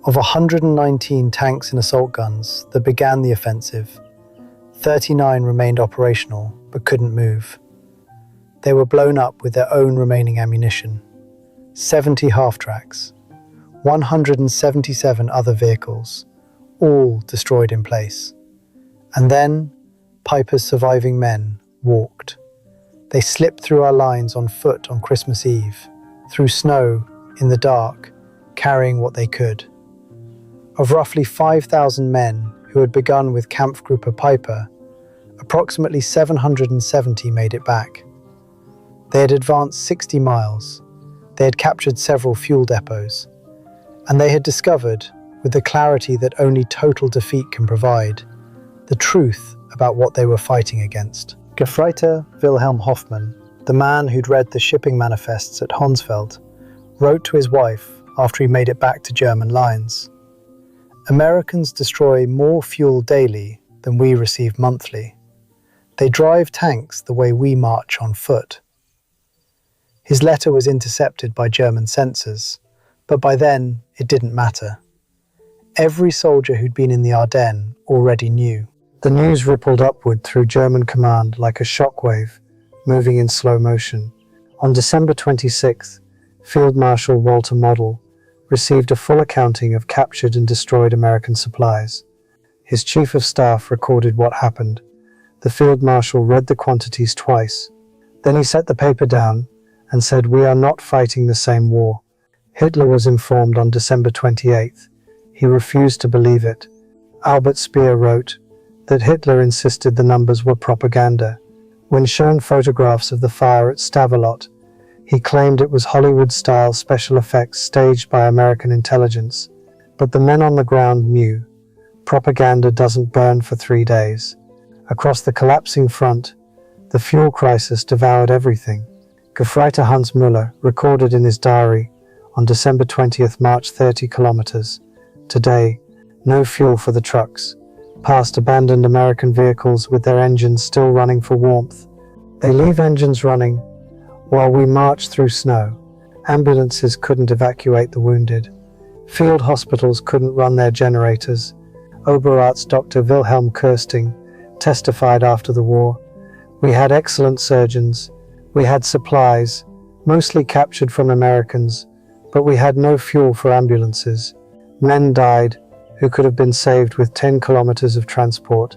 Of 119 tanks and assault guns that began the offensive, 39 remained operational but couldn't move. They were blown up with their own remaining ammunition. 70 half-tracks, 177 other vehicles, all destroyed in place. And then Piper's surviving men walked. They slipped through our lines on foot on Christmas Eve, through snow, in the dark, carrying what they could. Of roughly 5,000 men who had begun with Kampfgruppe Piper, approximately 770 made it back. They had advanced 60 miles, they had captured several fuel depots, and they had discovered, with the clarity that only total defeat can provide, the truth about what they were fighting against. Gefreiter Wilhelm Hoffmann, the man who'd read the shipping manifests at Honsfeld, wrote to his wife after he made it back to German lines. Americans destroy more fuel daily than we receive monthly. They drive tanks the way we march on foot. His letter was intercepted by German censors, but by then it didn't matter. Every soldier who'd been in the Ardennes already knew. The news rippled upward through German command like a shockwave, moving in slow motion. On December 26th, Field Marshal Walter Model received a full accounting of captured and destroyed American supplies. His chief of staff recorded what happened. The Field Marshal read the quantities twice. Then he set the paper down and said, "We are not fighting the same war." Hitler was informed on December 28th. He refused to believe it. Albert Speer wrote that Hitler insisted the numbers were propaganda. When shown photographs of the fire at Stavelot, he claimed it was Hollywood-style special effects staged by American intelligence. But the men on the ground knew. Propaganda doesn't burn for 3 days. Across the collapsing front, the fuel crisis devoured everything. Gefreiter Hans Müller recorded in his diary on December 20th, march 30 kilometers. Today, no fuel for the trucks. Past abandoned American vehicles with their engines still running for warmth. They leave engines running while we march through snow. Ambulances couldn't evacuate the wounded. Field hospitals couldn't run their generators. Oberarzt Dr. Wilhelm Kirsting testified after the war, "We had excellent surgeons. We had supplies, mostly captured from Americans, but we had no fuel for ambulances. Men died who could have been saved with 10 kilometers of transport."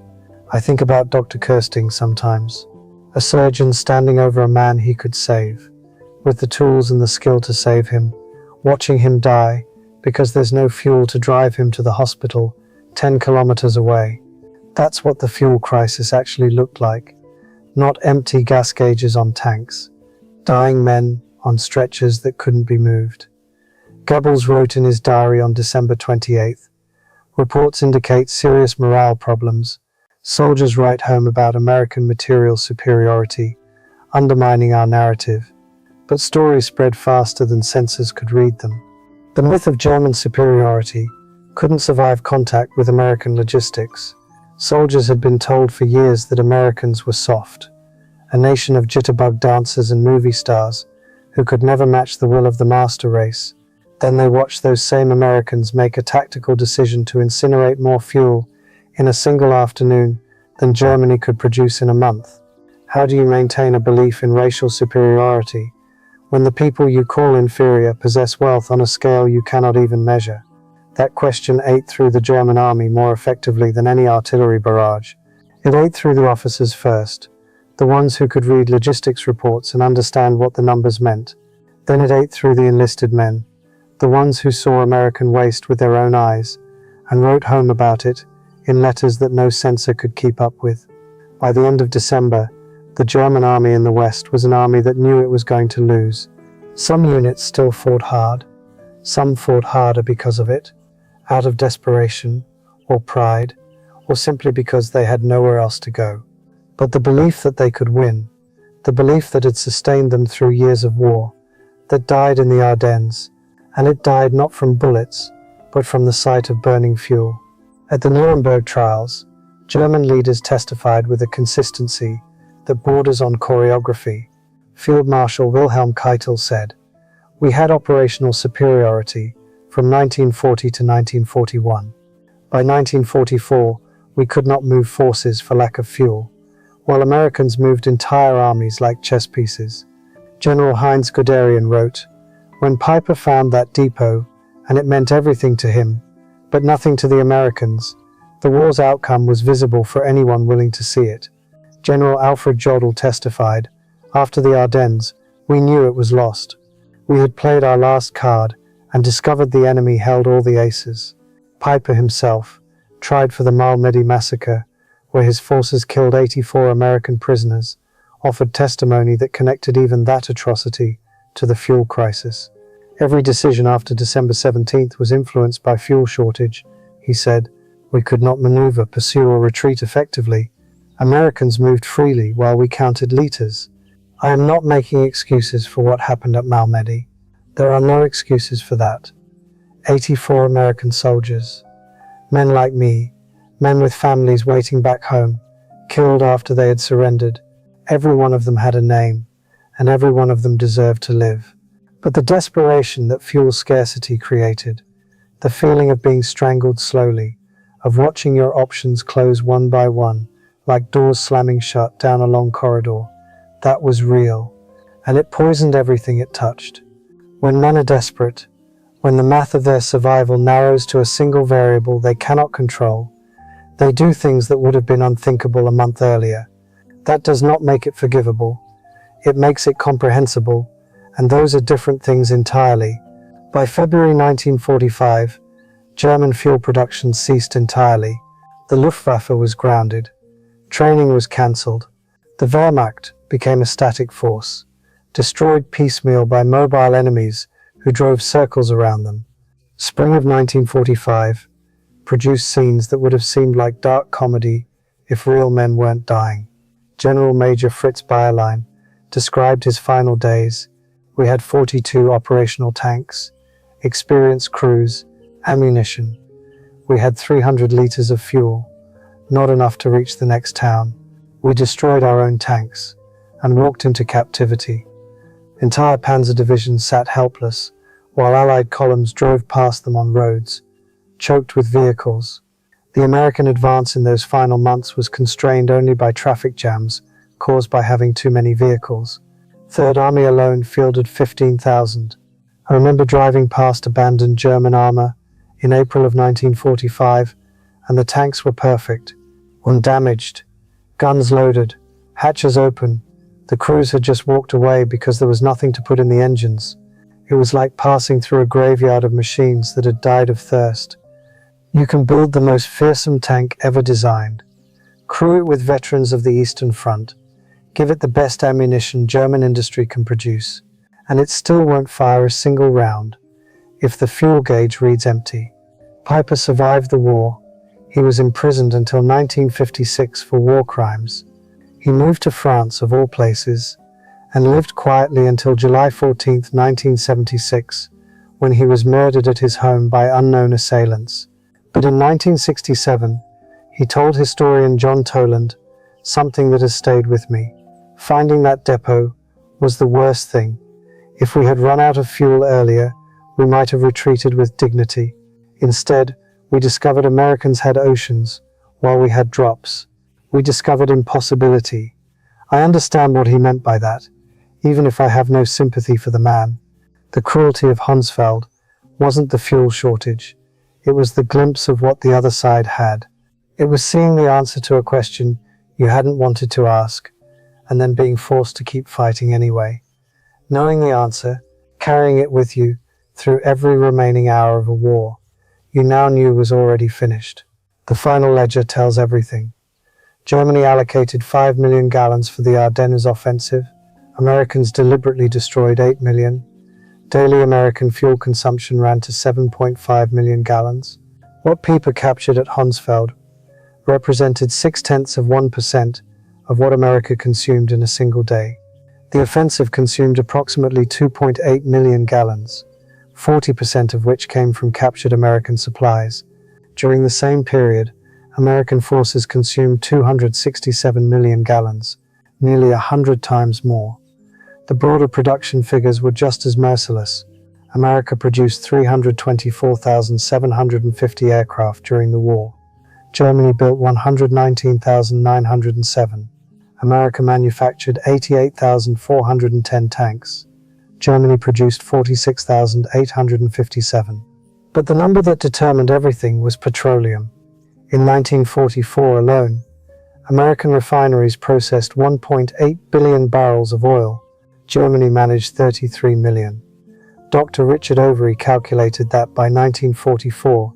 I think about Dr. Kirsting sometimes. A surgeon standing over a man he could save, with the tools and the skill to save him, watching him die because there's no fuel to drive him to the hospital 10 kilometers away. That's what the fuel crisis actually looked like. Not empty gas gauges on tanks. Dying men on stretchers that couldn't be moved. Goebbels wrote in his diary on December 28th, "Reports indicate serious morale problems. Soldiers write home about American material superiority, undermining our narrative. But stories spread faster than censors could read them." The myth of German superiority couldn't survive contact with American logistics. Soldiers had been told for years that Americans were soft, a nation of jitterbug dancers and movie stars who could never match the will of the master race. Then they watched those same Americans make a tactical decision to incinerate more fuel in a single afternoon than Germany could produce in a month. How do you maintain a belief in racial superiority when the people you call inferior possess wealth on a scale you cannot even measure? That question ate through the German army more effectively than any artillery barrage. It ate through the officers first, the ones who could read logistics reports and understand what the numbers meant. Then it ate through the enlisted men, the ones who saw American waste with their own eyes and wrote home about it in letters that no censor could keep up with. By the end of December, the German army in the West was an army that knew it was going to lose. Some units still fought hard. Some fought harder because of it, out of desperation or pride, or simply because they had nowhere else to go. But the belief that they could win, the belief that had sustained them through years of war, that died in the Ardennes, and it died not from bullets, but from the sight of burning fuel. At the Nuremberg trials, German leaders testified with a consistency that borders on choreography. Field Marshal Wilhelm Keitel said, "We had operational superiority from 1940 to 1941. By 1944, we could not move forces for lack of fuel, while Americans moved entire armies like chess pieces." General Heinz Guderian wrote, "When Piper found that depot, and it meant everything to him, but nothing to the Americans, the war's outcome was visible for anyone willing to see it." General Alfred Jodl testified, "After the Ardennes, we knew it was lost. We had played our last card and discovered the enemy held all the aces." Piper himself, tried for the Malmedy massacre, where his forces killed 84 American prisoners, offered testimony that connected even that atrocity to the fuel crisis. "Every decision after December 17th was influenced by fuel shortage," he said. "We could not maneuver, pursue, or retreat effectively. Americans moved freely while we counted liters." I am not making excuses for what happened at Malmedy. There are no excuses for that. 84 American soldiers, men like me, men with families waiting back home, killed after they had surrendered. Every one of them had a name, and every one of them deserved to live. But the desperation that fuel scarcity created, the feeling of being strangled slowly, of watching your options close one by one, like doors slamming shut down a long corridor, that was real, and it poisoned everything it touched. When men are desperate, when the math of their survival narrows to a single variable they cannot control, they do things that would have been unthinkable a month earlier. That does not make it forgivable. It makes it comprehensible, and those are different things entirely. By February 1945, German fuel production ceased entirely. The Luftwaffe was grounded. Training was cancelled. The Wehrmacht became a static force, destroyed piecemeal by mobile enemies who drove circles around them. Spring of 1945 produced scenes that would have seemed like dark comedy if real men weren't dying. General Major Fritz Bayerlein described his final days. "We had 42 operational tanks, experienced crews, ammunition. We had 300 liters of fuel, not enough to reach the next town. We destroyed our own tanks and walked into captivity. Entire panzer divisions sat helpless, while Allied columns drove past them on roads, choked with vehicles. The American advance in those final months was constrained only by traffic jams caused by having too many vehicles. Third Army alone fielded 15,000. I remember driving past abandoned German armor in April of 1945, and the tanks were perfect, undamaged, guns loaded, hatches open. The crews had just walked away because there was nothing to put in the engines. It was like passing through a graveyard of machines that had died of thirst. You can build the most fearsome tank ever designed, crew it with veterans of the Eastern Front, give it the best ammunition German industry can produce, and it still won't fire a single round if the fuel gauge reads empty. Piper survived the war. He was imprisoned until 1956 for war crimes. He moved to France, of all places, and lived quietly until July 14, 1976, when he was murdered at his home by unknown assailants. But in 1967, he told historian John Toland something that has stayed with me. Finding that depot was the worst thing. If we had run out of fuel earlier, we might have retreated with dignity. Instead, we discovered Americans had oceans, while we had drops. We discovered impossibility. I understand what he meant by that, even if I have no sympathy for the man. The cruelty of Hunsfeld wasn't the fuel shortage. It was the glimpse of what the other side had. It was seeing the answer to a question you hadn't wanted to ask, and then being forced to keep fighting anyway. Knowing the answer, carrying it with you through every remaining hour of a war you now knew was already finished. The final ledger tells everything. Germany allocated 5 million gallons for the Ardennes offensive. Americans deliberately destroyed 8 million. Daily American fuel consumption ran to 7.5 million gallons. What Pieper captured at Hunsfeld represented 0.6% of what America consumed in a single day. The offensive consumed approximately 2.8 million gallons, 40% of which came from captured American supplies. During the same period, American forces consumed 267 million gallons, nearly 100 times more. The broader production figures were just as merciless. America produced 324,750 aircraft during the war. Germany built 119,907. America manufactured 88,410 tanks. Germany produced 46,857. But the number that determined everything was petroleum. In 1944 alone, American refineries processed 1.8 billion barrels of oil. Germany managed 33 million. Dr. Richard Overy calculated that by 1944,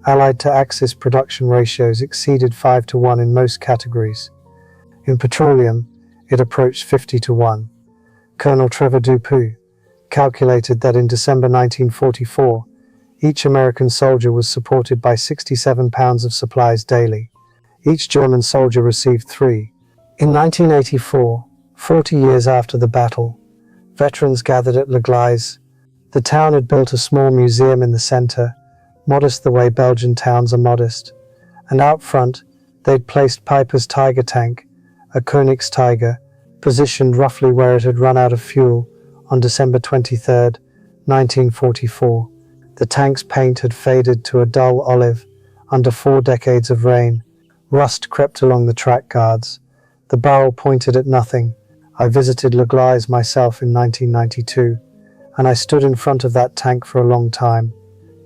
Allied to Axis production ratios exceeded 5-1 in most categories. In petroleum, it approached 50-1. Colonel Trevor Dupuy calculated that in December 1944, each American soldier was supported by 67 pounds of supplies daily. Each German soldier received 3. In 1984, 40 years after the battle, veterans gathered at Le Gleize. The town had built a small museum in the center, modest the way Belgian towns are modest, and out front they'd placed Piper's Tiger tank, a Koenigs Tiger, positioned roughly where it had run out of fuel on December 23, 1944. The tank's paint had faded to a dull olive under 4 decades of rain. Rust crept along the track guards. The barrel pointed at nothing. I visited Le Gleize myself in 1992, and I stood in front of that tank for a long time.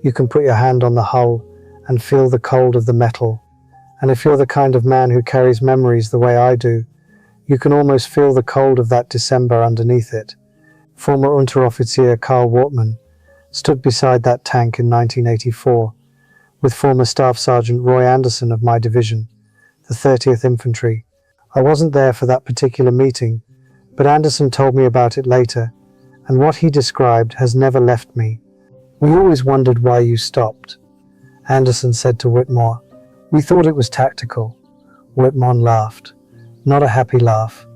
You can put your hand on the hull and feel the cold of the metal. And if you're the kind of man who carries memories the way I do, you can almost feel the cold of that December underneath it. Former Unteroffizier Karl Wortmann stood beside that tank in 1984 with former Staff Sergeant Roy Anderson of my division, the 30th Infantry. I wasn't there for that particular meeting, but Anderson told me about it later, and what he described has never left me. "We always wondered why you stopped," Anderson said to Whitmore. "We thought it was tactical." Whitmore laughed. Not a happy laugh.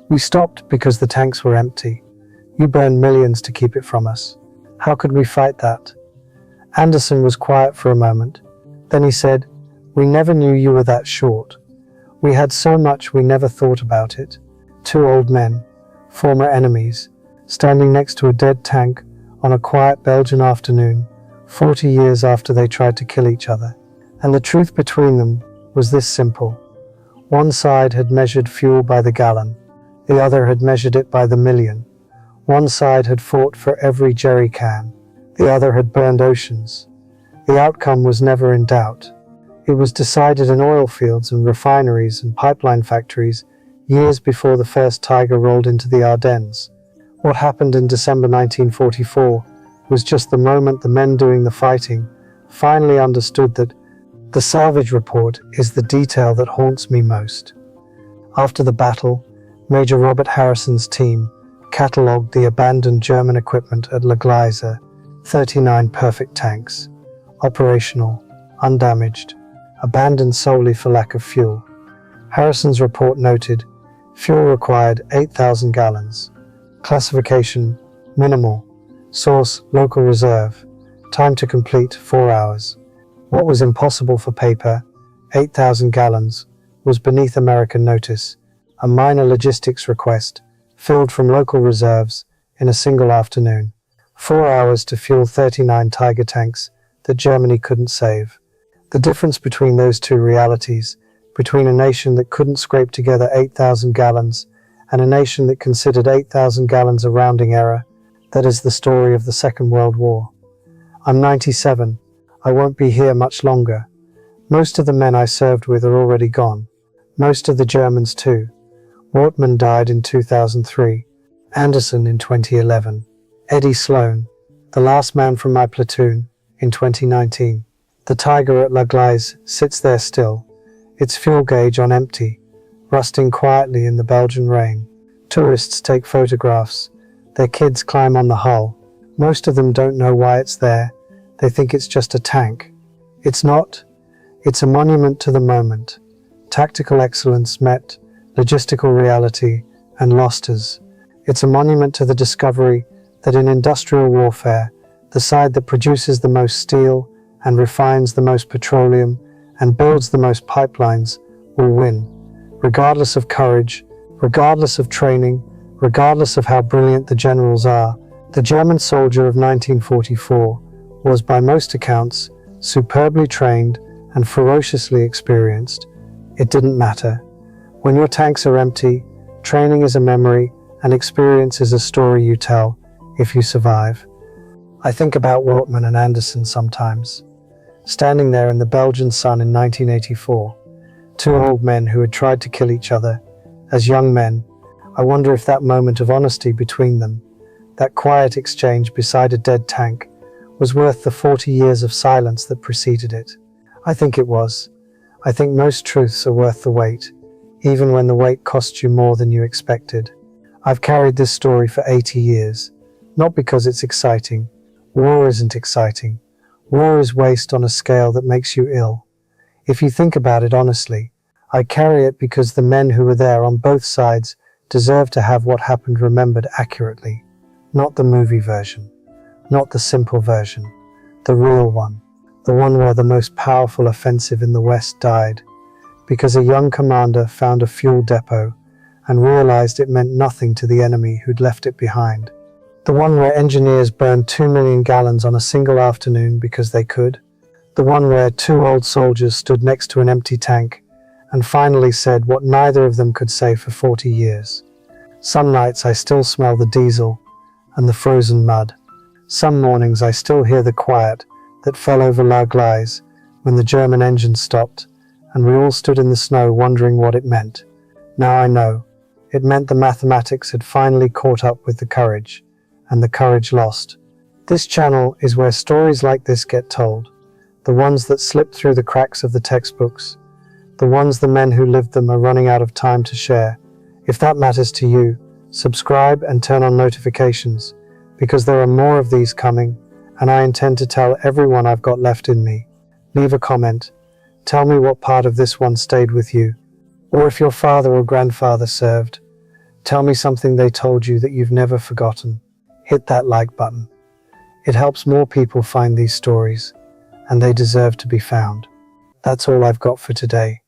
"We stopped because the tanks were empty. You burned millions to keep it from us. How could we fight that?" Anderson was quiet for a moment. Then he said, "We never knew you were that short. We had so much we never thought about it." 2 old men, former enemies, standing next to a dead tank on a quiet Belgian afternoon, 40 years after they tried to kill each other. And the truth between them was this simple. One side had measured fuel by the gallon. The other had measured it by the million. One side had fought for every jerry can. The other had burned oceans. The outcome was never in doubt. It was decided in oil fields and refineries and pipeline factories years before the first Tiger rolled into the Ardennes. What happened in December 1944 was just the moment the men doing the fighting finally understood that the salvage report is the detail that haunts me most. After the battle, Major Robert Harrison's team catalogued the abandoned German equipment at La Gleize, 39 perfect tanks, operational, undamaged, abandoned solely for lack of fuel. Harrison's report noted, fuel required 8,000 gallons. Classification, minimal. Source, local reserve. Time to complete, 4 hours. What was impossible for paper, 8,000 gallons, was beneath American notice, a minor logistics request, filled from local reserves in a single afternoon. 4 hours to fuel 39 Tiger tanks that Germany couldn't save. The difference between those two realities, between a nation that couldn't scrape together 8,000 gallons and a nation that considered 8,000 gallons a rounding error, that is the story of the Second World War. I'm 97. I won't be here much longer. Most of the men I served with are already gone. Most of the Germans too. Wortmann died in 2003. Anderson in 2011. Eddie Sloane, the last man from my platoon, in 2019. The Tiger at La Gleize sits there still, its fuel gauge on empty, rusting quietly in the Belgian rain. Tourists take photographs. Their kids climb on the hull. Most of them don't know why it's there. They think it's just a tank. It's not. It's a monument to the moment. Tactical excellence met logistical reality and lost us. It's a monument to the discovery that in industrial warfare, the side that produces the most steel and refines the most petroleum and builds the most pipelines will win, regardless of courage, regardless of training, regardless of how brilliant the generals are. The German soldier of 1944 was, by most accounts, superbly trained and ferociously experienced. It didn't matter. When your tanks are empty, training is a memory and experience is a story you tell if you survive. I think about Wortmann and Anderson sometimes. Standing there in the Belgian sun in 1984, two old men who had tried to kill each other as young men, I wonder if that moment of honesty between them, that quiet exchange beside a dead tank, was worth the 40 years of silence that preceded it. I think it was. I think most truths are worth the wait, even when the wait costs you more than you expected. I've carried this story for 80 years, not because it's exciting. War isn't exciting. War is waste on a scale that makes you ill. If you think about it honestly, I carry it because the men who were there on both sides deserve to have what happened remembered accurately. Not the movie version, not the simple version, the real one, the one where the most powerful offensive in the West died, because a young commander found a fuel depot and realized it meant nothing to the enemy who'd left it behind. The one where engineers burned 2 million gallons on a single afternoon because they could. The one where two old soldiers stood next to an empty tank and finally said what neither of them could say for 40 years. Some nights I still smell the diesel and the frozen mud. Some mornings I still hear the quiet that fell over La Gleize when the German engine stopped and we all stood in the snow wondering what it meant. Now I know. It meant the mathematics had finally caught up with the courage, and the courage lost. This channel is where stories like this get told, the ones that slip through the cracks of the textbooks, the ones the men who lived them are running out of time to share. If that matters to you, subscribe and turn on notifications, because there are more of these coming, and I intend to tell everyone I've got left in me. Leave a comment. Tell me what part of this one stayed with you, or if your father or grandfather served. Tell me something they told you that you've never forgotten. Hit that like button. It helps more people find these stories, and they deserve to be found. That's all I've got for today.